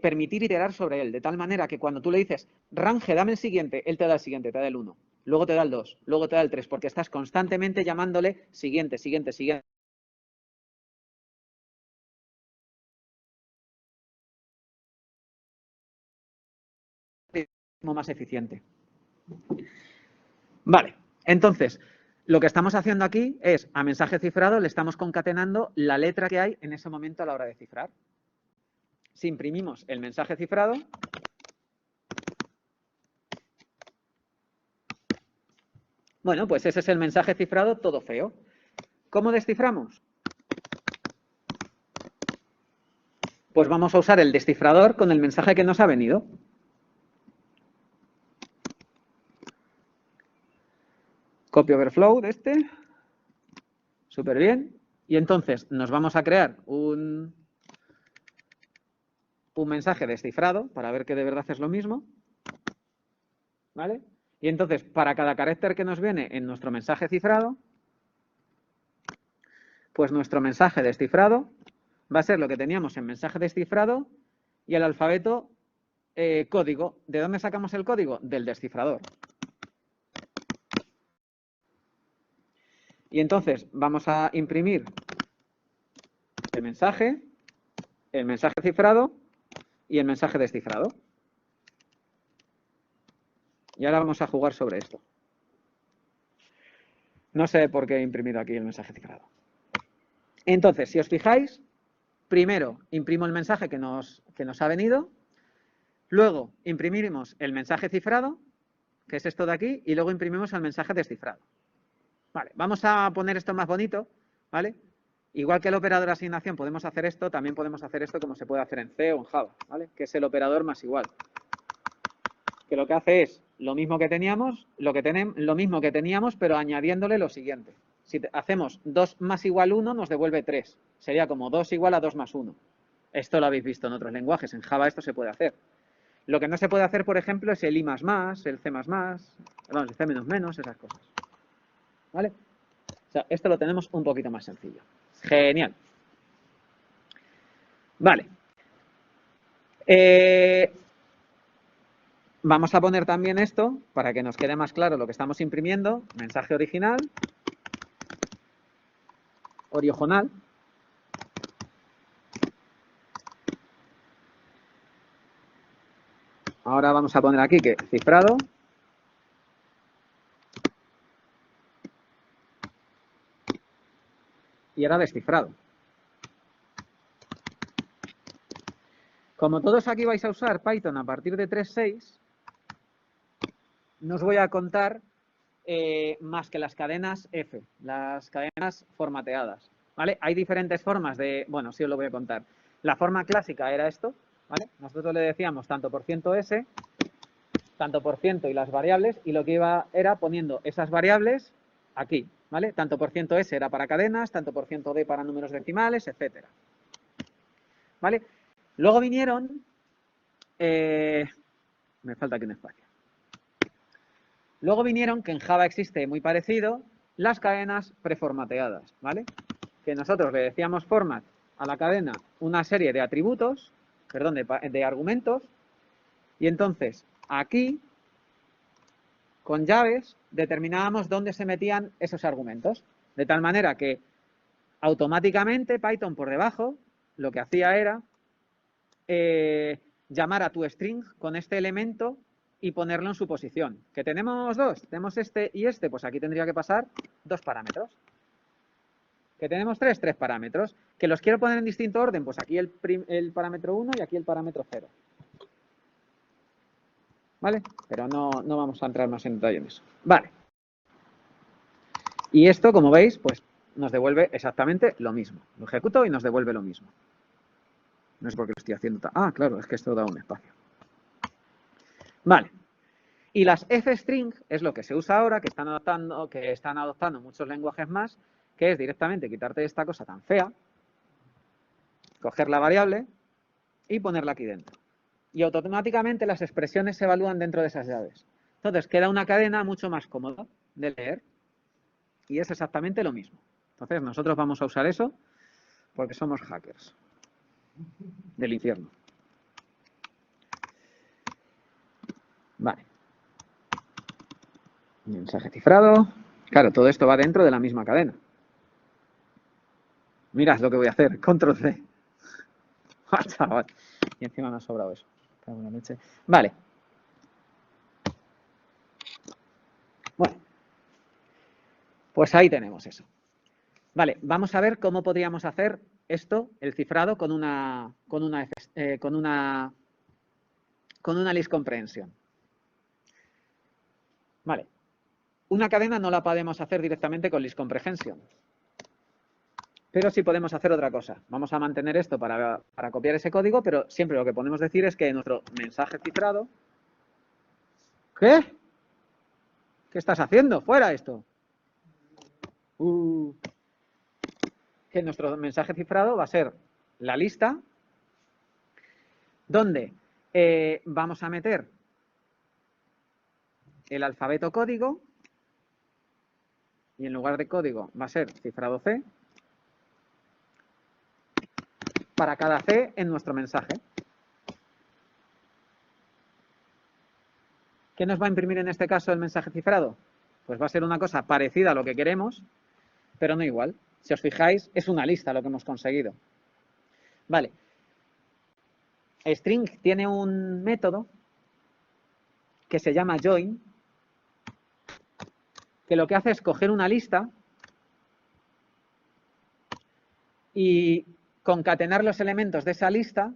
permitir iterar sobre él, de tal manera que cuando tú le dices, range, dame el siguiente, él te da el siguiente, te da el 1, luego te da el 2, luego te da el 3, porque estás constantemente llamándole siguiente, siguiente, siguiente. Más eficiente. Vale, entonces, lo que estamos haciendo aquí es, a mensaje cifrado, le estamos concatenando la letra que hay en ese momento a la hora de cifrar. Si imprimimos el mensaje cifrado, bueno, pues ese es el mensaje cifrado todo feo. ¿Cómo desciframos? Pues vamos a usar el descifrador con el mensaje que nos ha venido. Copy overflow de este. Súper bien. Y entonces nos vamos a crear un mensaje descifrado para ver que de verdad es lo mismo. ¿Vale? Y entonces, para cada carácter que nos viene en nuestro mensaje cifrado, pues nuestro mensaje descifrado va a ser lo que teníamos en mensaje descifrado y el alfabeto código. ¿De dónde sacamos el código? Del descifrador. Y entonces vamos a imprimir el mensaje cifrado y el mensaje descifrado. Y ahora vamos a jugar sobre esto. No sé por qué he imprimido aquí el mensaje cifrado. Entonces, si os fijáis, primero imprimo el mensaje que nos ha venido, luego imprimimos el mensaje cifrado, que es esto de aquí, y luego imprimimos el mensaje descifrado. Vale, vamos a poner esto más bonito, ¿vale? Igual que el operador de asignación podemos hacer esto, también podemos hacer esto como se puede hacer en C o en Java, ¿vale? Que es el operador más igual. Que lo que hace es lo mismo que teníamos, lo mismo que teníamos, pero añadiéndole lo siguiente. Si hacemos 2 más igual 1, nos devuelve 3. Sería como 2 igual a 2 más 1. Esto lo habéis visto en otros lenguajes. En Java esto se puede hacer. Lo que no se puede hacer, por ejemplo, es el I++, el C++, vamos, el C menos, esas cosas. ¿Vale? O sea, esto lo tenemos un poquito más sencillo. Genial. Vale. vamos a poner también esto para que nos quede más claro lo que estamos imprimiendo. Mensaje original, oriojonal. Ahora vamos a poner aquí que cifrado. Y ahora descifrado. Como todos aquí vais a usar Python a partir de 3.6, no os voy a contar más que las cadenas F, las cadenas formateadas, ¿vale? Hay diferentes formas de... Bueno, sí os lo voy a contar. La forma clásica era esto, ¿vale? Nosotros le decíamos tanto por ciento S, tanto por ciento y las variables, y lo que iba era poniendo esas variables aquí, ¿vale? Tanto por ciento S era para cadenas, tanto por ciento D para números decimales, etcétera. ¿Vale? Luego vinieron... me falta aquí un espacio. Luego vinieron, que en Java existe muy parecido, las cadenas preformateadas, ¿vale? Que nosotros le decíamos format a la cadena una serie de atributos, perdón, de argumentos, y entonces aquí, con llaves, determinábamos dónde se metían esos argumentos, de tal manera que automáticamente Python por debajo lo que hacía era llamar a tu string con este elemento y ponerlo en su posición. ¿Que tenemos dos? Tenemos este y este, pues aquí tendría que pasar 2 parámetros. ¿Que tenemos 3? 3 parámetros. ¿Que los quiero poner en distinto orden? Pues aquí el parámetro 1 y aquí el parámetro 0. ¿Vale? Pero no vamos a entrar más en detalle en eso. Vale. Y esto, como veis, pues nos devuelve exactamente lo mismo. Lo ejecuto y nos devuelve lo mismo. No es porque lo estoy haciendo... Ah, claro, es que esto da un espacio. Vale. Y las F-string es lo que se usa ahora, que están adoptando muchos lenguajes más, que es directamente quitarte esta cosa tan fea, coger la variable y ponerla aquí dentro. Y automáticamente las expresiones se evalúan dentro de esas llaves. Entonces queda una cadena mucho más cómoda de leer. Y es exactamente lo mismo. Entonces nosotros vamos a usar eso porque somos hackers del infierno. Vale. Mensaje cifrado. Claro, todo esto va dentro de la misma cadena. Mirad lo que voy a hacer. Control C. ¡Ah, chaval! Y encima me ha sobrado eso. Vale. Bueno. Pues ahí tenemos eso. Vale, vamos a ver cómo podríamos hacer esto, el cifrado, con una list comprehension. Vale. Una cadena no la podemos hacer directamente con list comprehension. Pero sí podemos hacer otra cosa. Vamos a mantener esto para copiar ese código, pero siempre lo que podemos decir es que nuestro mensaje cifrado... ¿Qué? ¿Qué estás haciendo? ¡Fuera esto! Que nuestro mensaje cifrado va a ser la lista donde vamos a meter el alfabeto código y en lugar de código va a ser cifrado C para cada C en nuestro mensaje. ¿Qué nos va a imprimir en este caso el mensaje cifrado? Pues va a ser una cosa parecida a lo que queremos, pero no igual. Si os fijáis, es una lista lo que hemos conseguido. Vale. String tiene un método que se llama join, que lo que hace es coger una lista y concatenar los elementos de esa lista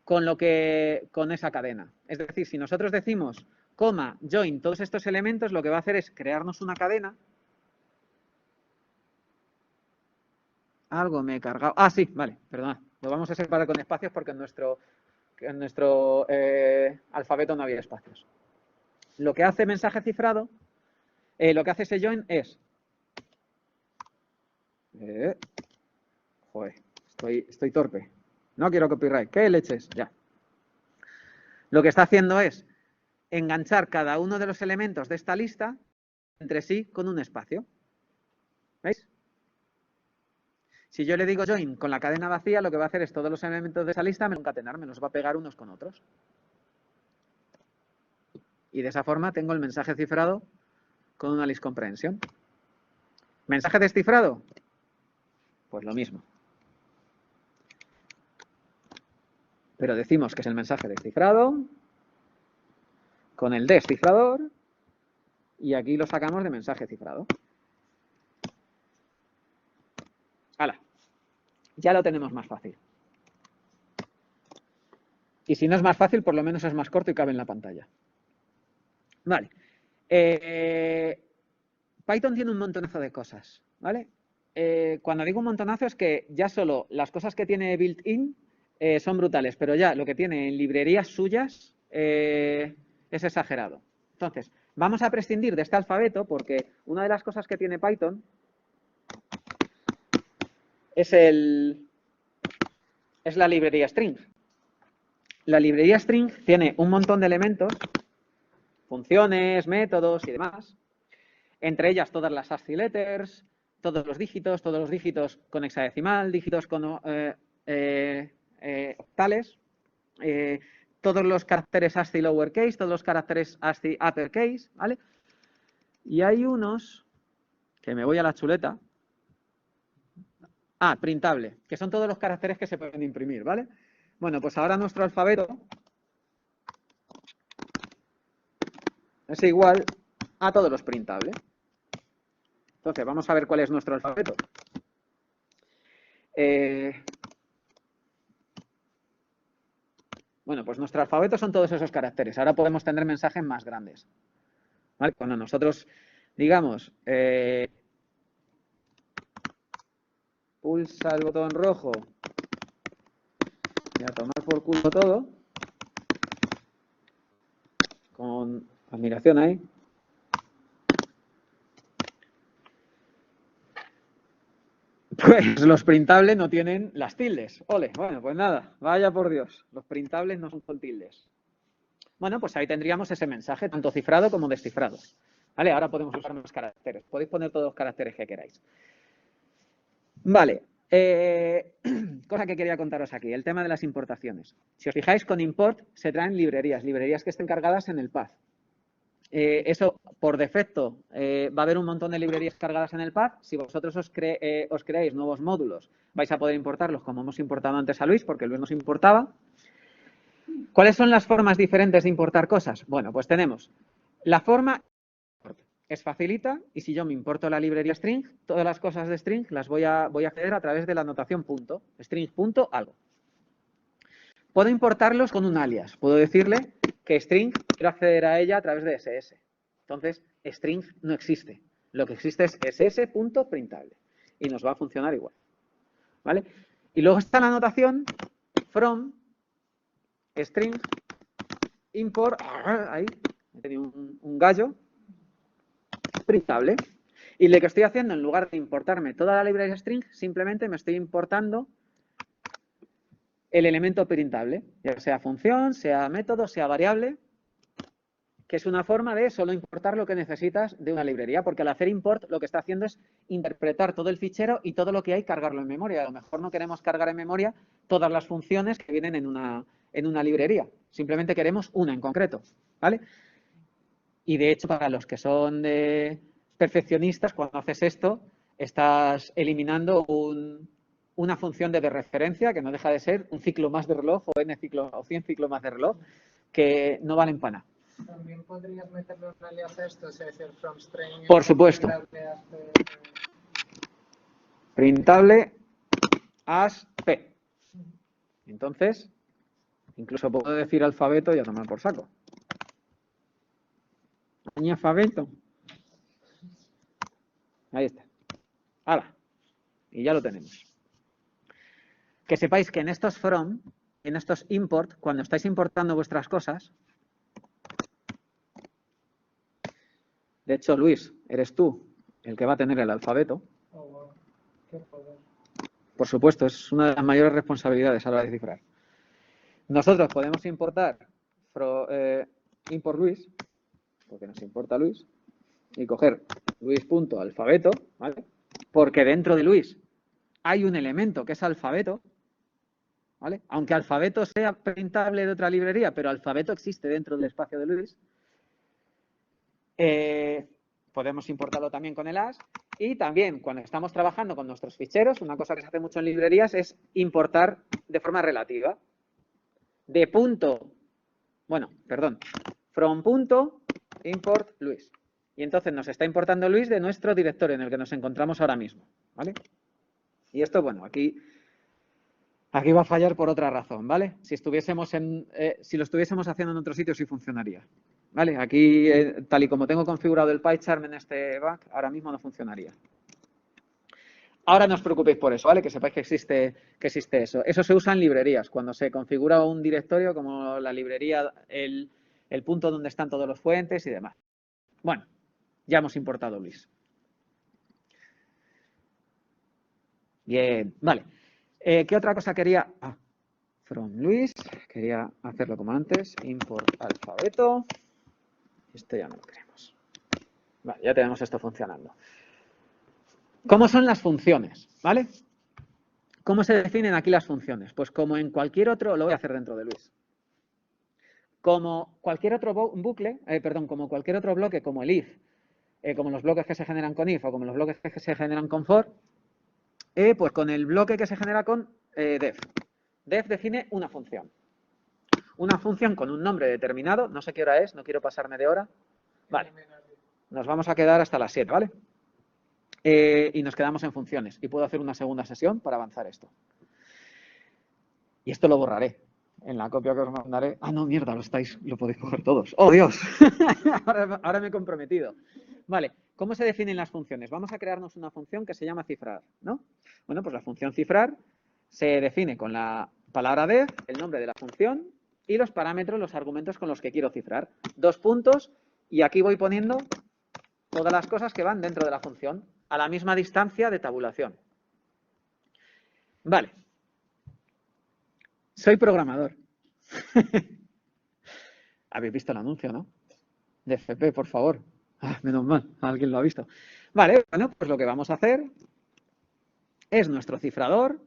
con esa cadena. Es decir, si nosotros decimos coma, join, todos estos elementos, lo que va a hacer es crearnos una cadena. Algo me he cargado. Ah, sí, vale, perdona. Lo vamos a separar con espacios porque en nuestro alfabeto no había espacios. Lo que hace mensaje cifrado, lo que hace ese join es... joder, estoy torpe. No quiero copyright. ¿Qué leches? Ya. Lo que está haciendo es enganchar cada uno de los elementos de esta lista entre sí con un espacio. ¿Veis? Si yo le digo join con la cadena vacía, lo que va a hacer es todos los elementos de esa lista me los va a concatenar, me los va a pegar unos con otros. Y de esa forma tengo el mensaje cifrado con una list comprehension. ¿Mensaje descifrado? Pues lo mismo. Pero decimos que es el mensaje descifrado con el descifrador y aquí lo sacamos de mensaje cifrado. ¡Hala! Ya lo tenemos más fácil. Y si no es más fácil, por lo menos es más corto y cabe en la pantalla. Vale. Python tiene un montonazo de cosas, ¿vale? Cuando digo un montonazo es que ya solo las cosas que tiene built-in son brutales, pero ya lo que tiene en librerías suyas es exagerado. Entonces, vamos a prescindir de este alfabeto porque una de las cosas que tiene Python es la librería string. La librería string tiene un montón de elementos, funciones, métodos y demás. Entre ellas todas las ASCII letters, todos los dígitos con hexadecimal, dígitos con octales, todos los caracteres ASCII lowercase, todos los caracteres ASCII uppercase, ¿vale? Y hay unos, que me voy a la chuleta, printable, que son todos los caracteres que se pueden imprimir, ¿vale? Bueno, pues ahora nuestro alfabeto es igual a todos los printables. Entonces, vamos a ver cuál es nuestro alfabeto. Bueno, pues nuestro alfabeto son todos esos caracteres. Ahora podemos tener mensajes más grandes. ¿Vale? Cuando nosotros digamos pulsa el botón rojo y a tomar por culo todo, con admiración ahí. Pues los printables no tienen las tildes. Ole, bueno, pues nada, vaya por Dios. Los printables no son con tildes. Bueno, pues ahí tendríamos ese mensaje, tanto cifrado como descifrado. Vale, ahora podemos usar más caracteres. Podéis poner todos los caracteres que queráis. Vale, cosa que quería contaros aquí, el tema de las importaciones. Si os fijáis, con import se traen librerías que estén cargadas en el path. Eso, por defecto, va a haber un montón de librerías cargadas en el path. Si vosotros os creáis nuevos módulos, vais a poder importarlos como hemos importado antes a Luis, porque Luis nos importaba. ¿Cuáles son las formas diferentes de importar cosas? Bueno, pues tenemos la forma es facilita y si yo me importo la librería string, todas las cosas de string las voy a acceder a través de la notación punto, string punto algo. Puedo importarlos con un alias. Puedo decirle que string quiero acceder a ella a través de ss. Entonces, string no existe. Lo que existe es ss.printable y nos va a funcionar igual. ¿Vale? Y luego está la notación from string import, ahí, he tenido un gallo, printable. Y lo que estoy haciendo, en lugar de importarme toda la librería string, simplemente me estoy importando el elemento printable, ya sea función, sea método, sea variable, que es una forma de solo importar lo que necesitas de una librería, porque al hacer import lo que está haciendo es interpretar todo el fichero y todo lo que hay cargarlo en memoria. A lo mejor no queremos cargar en memoria todas las funciones que vienen en una librería, simplemente queremos una en concreto, ¿vale? Y de hecho, para los que son perfeccionistas, cuando haces esto, estás eliminando una función de referencia, que no deja de ser un ciclo más de reloj o n ciclo o 100 ciclos más de reloj, que no valen para nada. También podrías meterle un alias a esto, es decir, from string. Por supuesto. Printable as p. Entonces, incluso puedo decir alfabeto y a tomar por saco. Alfabeto. Ahí está. ¡Hala! Y ya lo tenemos. Que sepáis que en estos from, en estos import, cuando estáis importando vuestras cosas, de hecho, Luis, eres tú el que va a tener el alfabeto. Oh, wow. Qué poder. Por supuesto, es una de las mayores responsabilidades a la hora de cifrar. Nosotros podemos importar import Luis, porque nos importa Luis, y coger Luis.alfabeto, ¿vale? Porque dentro de Luis hay un elemento que es alfabeto, ¿vale? Aunque alfabeto sea printable de otra librería, pero alfabeto existe dentro del espacio de Luis. Podemos importarlo también con el as. Y también, cuando estamos trabajando con nuestros ficheros, una cosa que se hace mucho en librerías es importar de forma relativa. De punto, bueno, perdón, from punto import Luis. Y entonces nos está importando Luis de nuestro directorio en el que nos encontramos ahora mismo, ¿vale? Y esto, bueno, aquí va a fallar por otra razón, ¿vale? Si lo estuviésemos haciendo en otro sitio sí funcionaría, ¿vale? Aquí, tal y como tengo configurado el PyCharm en este back, ahora mismo no funcionaría. Ahora no os preocupéis por eso, ¿vale? Que sepáis que existe eso. Eso se usa en librerías. Cuando se configura un directorio como la librería, el punto donde están todos los fuentes y demás. Bueno, ya hemos importado Luis. Bien, vale. ¿Qué otra cosa quería? From Luis. Quería hacerlo como antes. Import alfabeto. Esto ya no lo queremos. Vale, ya tenemos esto funcionando. ¿Cómo son las funciones? ¿Vale? ¿Cómo se definen aquí las funciones? Pues como en cualquier otro, lo voy a hacer dentro de Luis. Como cualquier otro bucle, como cualquier otro bloque, como el if, como los bloques que se generan con if o como los bloques que se generan con for, pues con el bloque que se genera con def. Def define una función. Una función con un nombre determinado, no sé qué hora es, no quiero pasarme de hora. Vale, nos vamos a quedar hasta las 7, ¿vale? Y nos quedamos en funciones. Y puedo hacer una segunda sesión para avanzar esto. Y esto lo borraré. En la copia que os mandaré. No, mierda, lo podéis coger todos. ¡Oh, Dios! ahora me he comprometido. Vale, ¿cómo se definen las funciones? Vamos a crearnos una función que se llama cifrar, ¿no? Bueno, pues la función cifrar se define con la palabra def, el nombre de la función y los parámetros, los argumentos con los que quiero cifrar. 2 puntos y aquí voy poniendo todas las cosas que van dentro de la función a la misma distancia de tabulación. Vale. Soy programador. Habéis visto el anuncio, ¿no? De FP, por favor. Menos mal, alguien lo ha visto. Vale, bueno, pues lo que vamos a hacer es nuestro cifrador.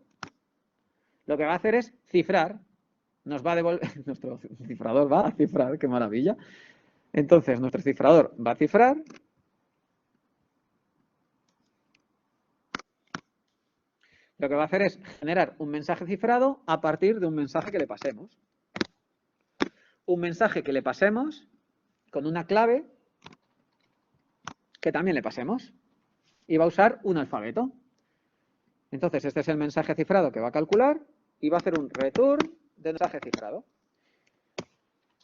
Lo que va a hacer es cifrar. Nos va a devolver. Nuestro cifrador va a cifrar, qué maravilla. Entonces, nuestro cifrador va a cifrar. Lo que va a hacer es generar un mensaje cifrado a partir de un mensaje que le pasemos. Un mensaje que le pasemos con una clave que también le pasemos. Y va a usar un alfabeto. Entonces, este es el mensaje cifrado que va a calcular y va a hacer un return de mensaje cifrado.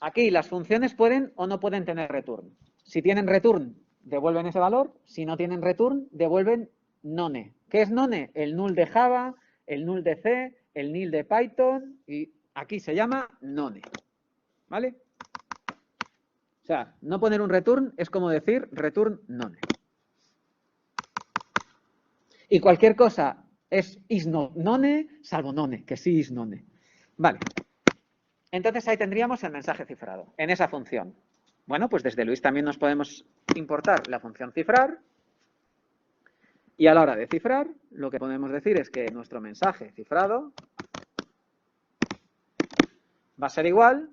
Aquí las funciones pueden o no pueden tener return. Si tienen return, devuelven ese valor. Si no tienen return, devuelven none. ¿Qué es none? El null de Java, el null de C, el nil de Python y aquí se llama none. ¿Vale? O sea, no poner un return es como decir return none. Y cualquier cosa es is not none, salvo none, que sí is none. Vale. Entonces ahí tendríamos el mensaje cifrado, en esa función. Bueno, pues desde Luis también nos podemos importar la función cifrar. Y a la hora de cifrar, lo que podemos decir es que nuestro mensaje cifrado va a ser igual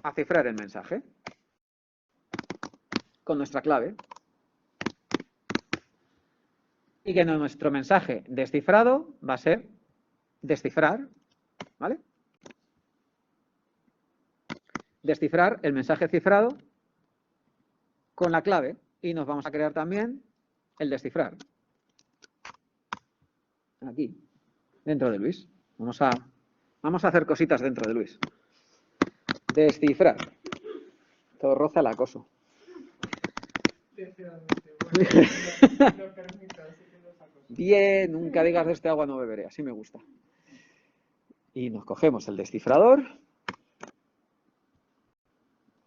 a cifrar el mensaje con nuestra clave. Y que nuestro mensaje descifrado va a ser descifrar, ¿vale? Descifrar el mensaje cifrado con la clave y nos vamos a crear también el descifrar. Aquí, dentro de Luis. Vamos a hacer cositas dentro de Luis. Descifrar. Todo roza el acoso. Bien, nunca digas de este agua no beberé, así me gusta. Y nos cogemos el descifrador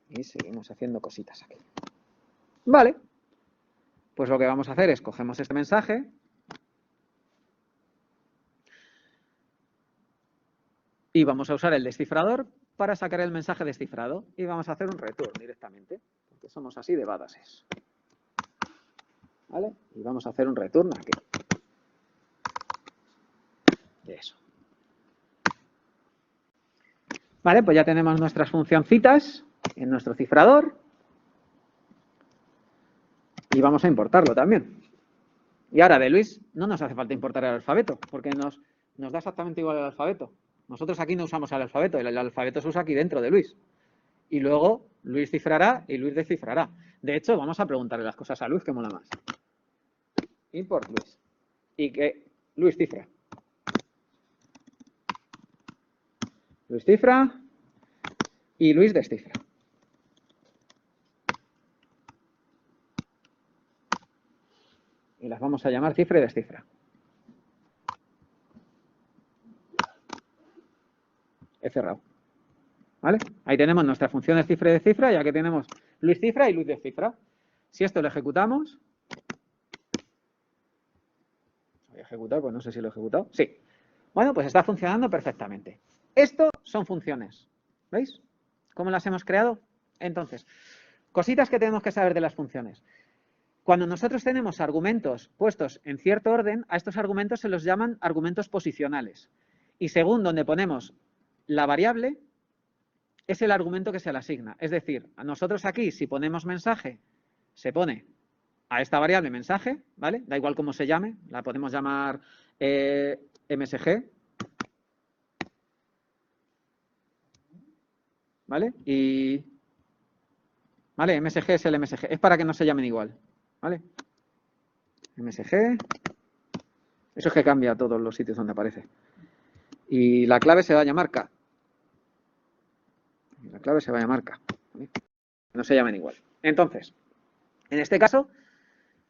y seguimos haciendo cositas aquí. Vale, pues lo que vamos a hacer es cogemos este mensaje y vamos a usar el descifrador para sacar el mensaje descifrado y vamos a hacer un return directamente, porque somos así de badasses. ¿Vale? Y vamos a hacer un return aquí. De eso. Vale, pues ya tenemos nuestras funcioncitas en nuestro cifrador. Y vamos a importarlo también. Y ahora de Luis no nos hace falta importar el alfabeto, porque nos da exactamente igual el alfabeto. Nosotros aquí no usamos el alfabeto se usa aquí dentro de Luis. Y luego Luis cifrará y Luis descifrará. De hecho, vamos a preguntarle las cosas a Luis, que mola más. Import Luis. Y que Luis cifra. Luis cifra y Luis descifra. Y las vamos a llamar cifra y descifra. He cerrado. ¿Vale? Ahí tenemos nuestras funciones cifra y descifra, ya que tenemos Luis cifra y Luis descifra. Si esto lo ejecutamos... Voy a ejecutar, pues no sé si lo he ejecutado. Sí. Bueno, pues está funcionando perfectamente. Esto son funciones. ¿Veis? ¿Cómo las hemos creado? Entonces, cositas que tenemos que saber de las funciones. Cuando nosotros tenemos argumentos puestos en cierto orden, a estos argumentos se los llaman argumentos posicionales. Y según donde ponemos la variable, es el argumento que se le asigna. Es decir, a nosotros aquí, si ponemos mensaje, se pone a esta variable mensaje, ¿vale? Da igual cómo se llame, la podemos llamar MSG, ¿vale? Y, ¿vale? MSG es el MSG, es para que no se llamen igual, ¿vale? MSG, eso es que cambia a todos los sitios donde aparece. Y la clave se va a llamar K. Y la clave se va a llamar K, ¿vale? No se llamen igual. Entonces, en este caso,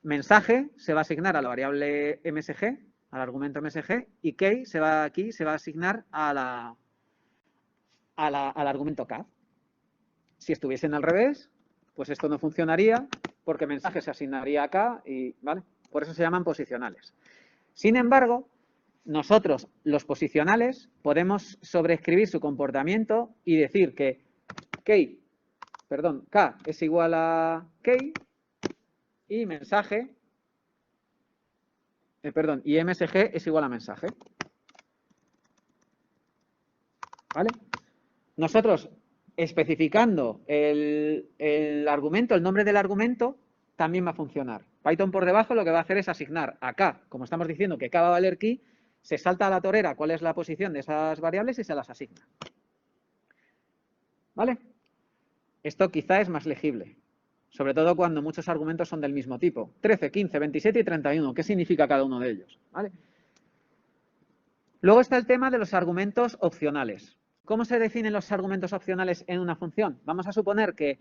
mensaje se va a asignar a la variable MSG, al argumento MSG, y key aquí se va a asignar al argumento K. Si estuviesen al revés, pues esto no funcionaría porque mensaje se asignaría a K y, ¿vale? Por eso se llaman posicionales. Sin embargo, nosotros, los posicionales, podemos sobreescribir su comportamiento y decir que K es igual a key y mensaje, y MSG es igual a mensaje. ¿Vale? Nosotros, especificando el argumento, el nombre del argumento, también va a funcionar. Python por debajo lo que va a hacer es asignar a K, como estamos diciendo que K va a valer key, se salta a la torera cuál es la posición de esas variables y se las asigna. ¿Vale? Esto quizá es más legible, sobre todo cuando muchos argumentos son del mismo tipo. 13, 15, 27 y 31. ¿Qué significa cada uno de ellos? ¿Vale? Luego está el tema de los argumentos opcionales. ¿Cómo se definen los argumentos opcionales en una función? Vamos a suponer que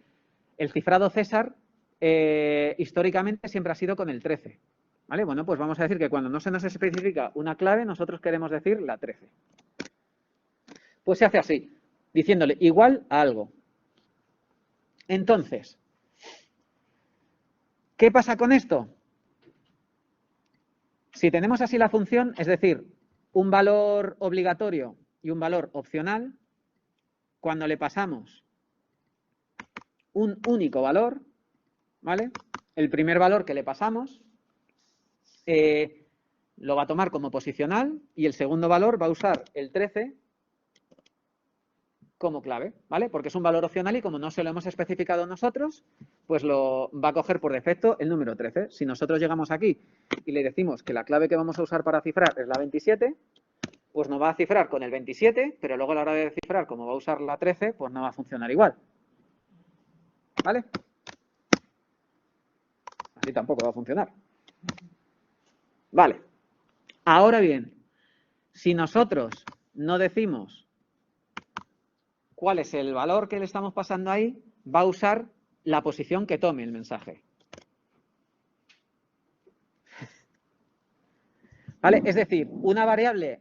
el cifrado César históricamente siempre ha sido con el 13. ¿Vale? Bueno, pues vamos a decir que cuando no se nos especifica una clave, nosotros queremos decir la 13. Pues se hace así, diciéndole igual a algo. Entonces, ¿qué pasa con esto? Si tenemos así la función, es decir, un valor obligatorio y un valor opcional, cuando le pasamos un único valor, ¿vale? El primer valor que le pasamos lo va a tomar como posicional y el segundo valor va a usar el 13 como clave, ¿vale? Porque es un valor opcional y como no se lo hemos especificado nosotros, pues lo va a coger por defecto el número 13. Si nosotros llegamos aquí y le decimos que la clave que vamos a usar para cifrar es la 27, pues nos va a cifrar con el 27, pero luego a la hora de cifrar, como va a usar la 13, pues no va a funcionar igual. ¿Vale? Así tampoco va a funcionar. Vale. Ahora bien, si nosotros no decimos cuál es el valor que le estamos pasando ahí, va a usar la posición que tome el mensaje. ¿Vale? Es decir, una variable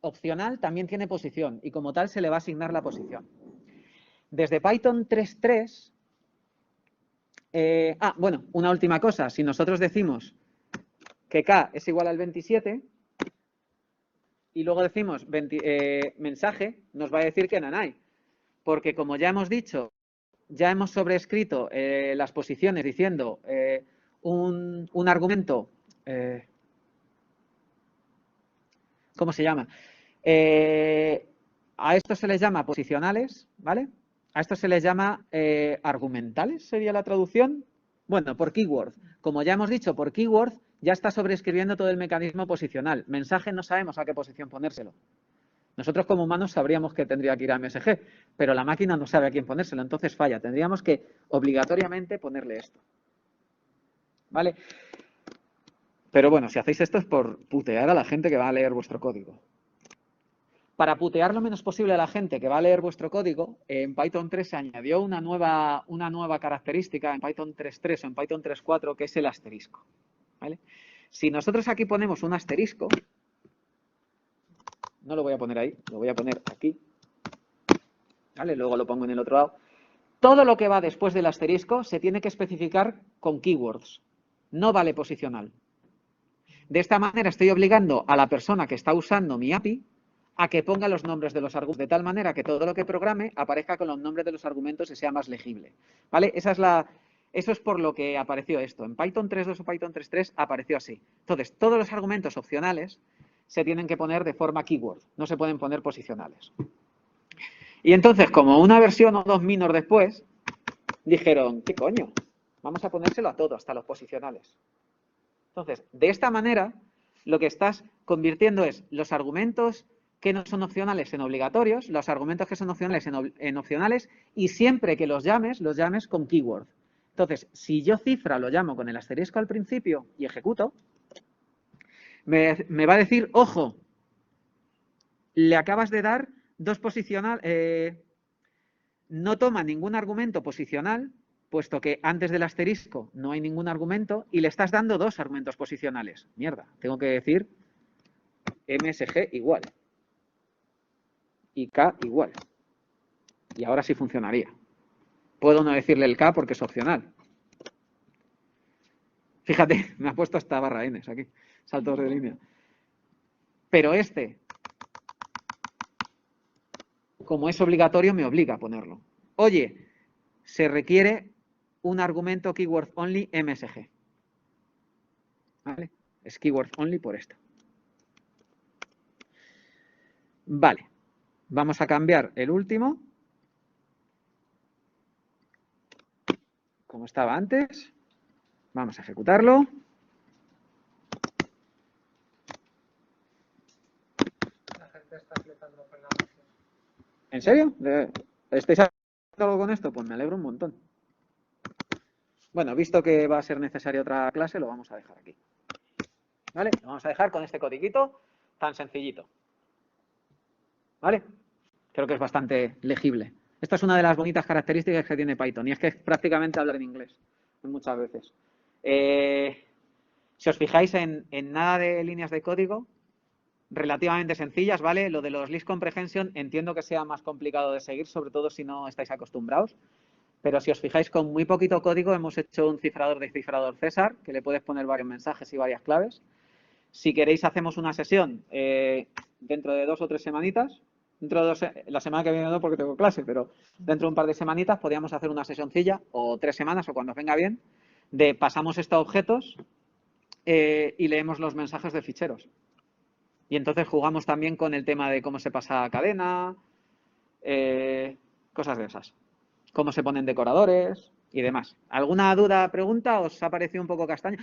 opcional también tiene posición y como tal se le va a asignar la posición. Desde Python 3.3, bueno, una última cosa. Si nosotros decimos que K es igual al 27 y luego decimos mensaje, nos va a decir que nanay. Porque como ya hemos dicho, ya hemos sobrescrito las posiciones diciendo un argumento... ¿cómo se llama? A esto se les llama posicionales, ¿vale? A esto se les llama argumentales, sería la traducción. Bueno, por keyword. Como ya hemos dicho, por keyword ya está sobreescribiendo todo el mecanismo posicional. Mensaje no sabemos a qué posición ponérselo. Nosotros como humanos sabríamos que tendría que ir a MSG, pero la máquina no sabe a quién ponérselo, entonces falla. Tendríamos que obligatoriamente ponerle esto. ¿Vale? Pero bueno, si hacéis esto es por putear a la gente que va a leer vuestro código. Para putear lo menos posible a la gente que va a leer vuestro código, en Python 3 se añadió una nueva característica, en Python 3.3 o en Python 3.4, que es el asterisco. ¿Vale? Si nosotros aquí ponemos un asterisco, no lo voy a poner ahí, lo voy a poner aquí, ¿vale? Luego lo pongo en el otro lado. Todo lo que va después del asterisco se tiene que especificar con keywords, no vale posicional. De esta manera estoy obligando a la persona que está usando mi API a que ponga los nombres de los argumentos, de tal manera que todo lo que programe aparezca con los nombres de los argumentos y sea más legible. ¿Vale? Eso es por lo que apareció esto. En Python 3.2 o Python 3.3 apareció así. Entonces, todos los argumentos opcionales se tienen que poner de forma keyword, no se pueden poner posicionales. Y entonces, como una versión o dos minor después, dijeron, ¿qué coño? Vamos a ponérselo a todo, hasta los posicionales. Entonces, de esta manera, lo que estás convirtiendo es los argumentos que no son opcionales en obligatorios, los argumentos que son opcionales en opcionales, y siempre que los llames con keyword. Entonces, si yo cifra lo llamo con el asterisco al principio y ejecuto, me va a decir, ojo, le acabas de dar dos posicionales, no toma ningún argumento posicional, puesto que antes del asterisco no hay ningún argumento, y le estás dando dos argumentos posicionales. Mierda, tengo que decir MSG igual y K igual. Y ahora sí funcionaría. Puedo no decirle el K porque es opcional. Fíjate, me ha puesto hasta barra N aquí, saltos de línea. Pero este, como es obligatorio, me obliga a ponerlo. Oye, se requiere un argumento keyword only MSG. ¿Vale? Es keyword only por esto. Vale, vamos a cambiar el último, como estaba antes. Vamos a ejecutarlo. La gente está flipando con la máquina. ¿En serio? ¿Estáis haciendo algo con esto? Pues me alegro un montón. Bueno, visto que va a ser necesaria otra clase, lo vamos a dejar aquí. ¿Vale? Lo vamos a dejar con este codiguito tan sencillito. ¿Vale? Creo que es bastante legible. Esta es una de las bonitas características que tiene Python, y es que es prácticamente hablar en inglés, muchas veces. Si os fijáis en nada de líneas de código, relativamente sencillas, ¿vale? Lo de los list comprehension entiendo que sea más complicado de seguir, sobre todo si no estáis acostumbrados. Pero si os fijáis, con muy poquito código hemos hecho un cifrador de cifrador César, que le puedes poner varios mensajes y varias claves. Si queréis, hacemos una sesión dentro de 2 o 3 semanitas. La semana que viene no, porque tengo clase, pero dentro de un par de semanitas podríamos hacer una sesioncilla, o 3 semanas, o cuando os venga bien, de pasamos esto a objetos y leemos los mensajes de ficheros. Y entonces jugamos también con el tema de cómo se pasa a cadena, cosas de esas. Cómo se ponen decoradores y demás. ¿Alguna duda, pregunta? ¿Os ha parecido un poco castaño?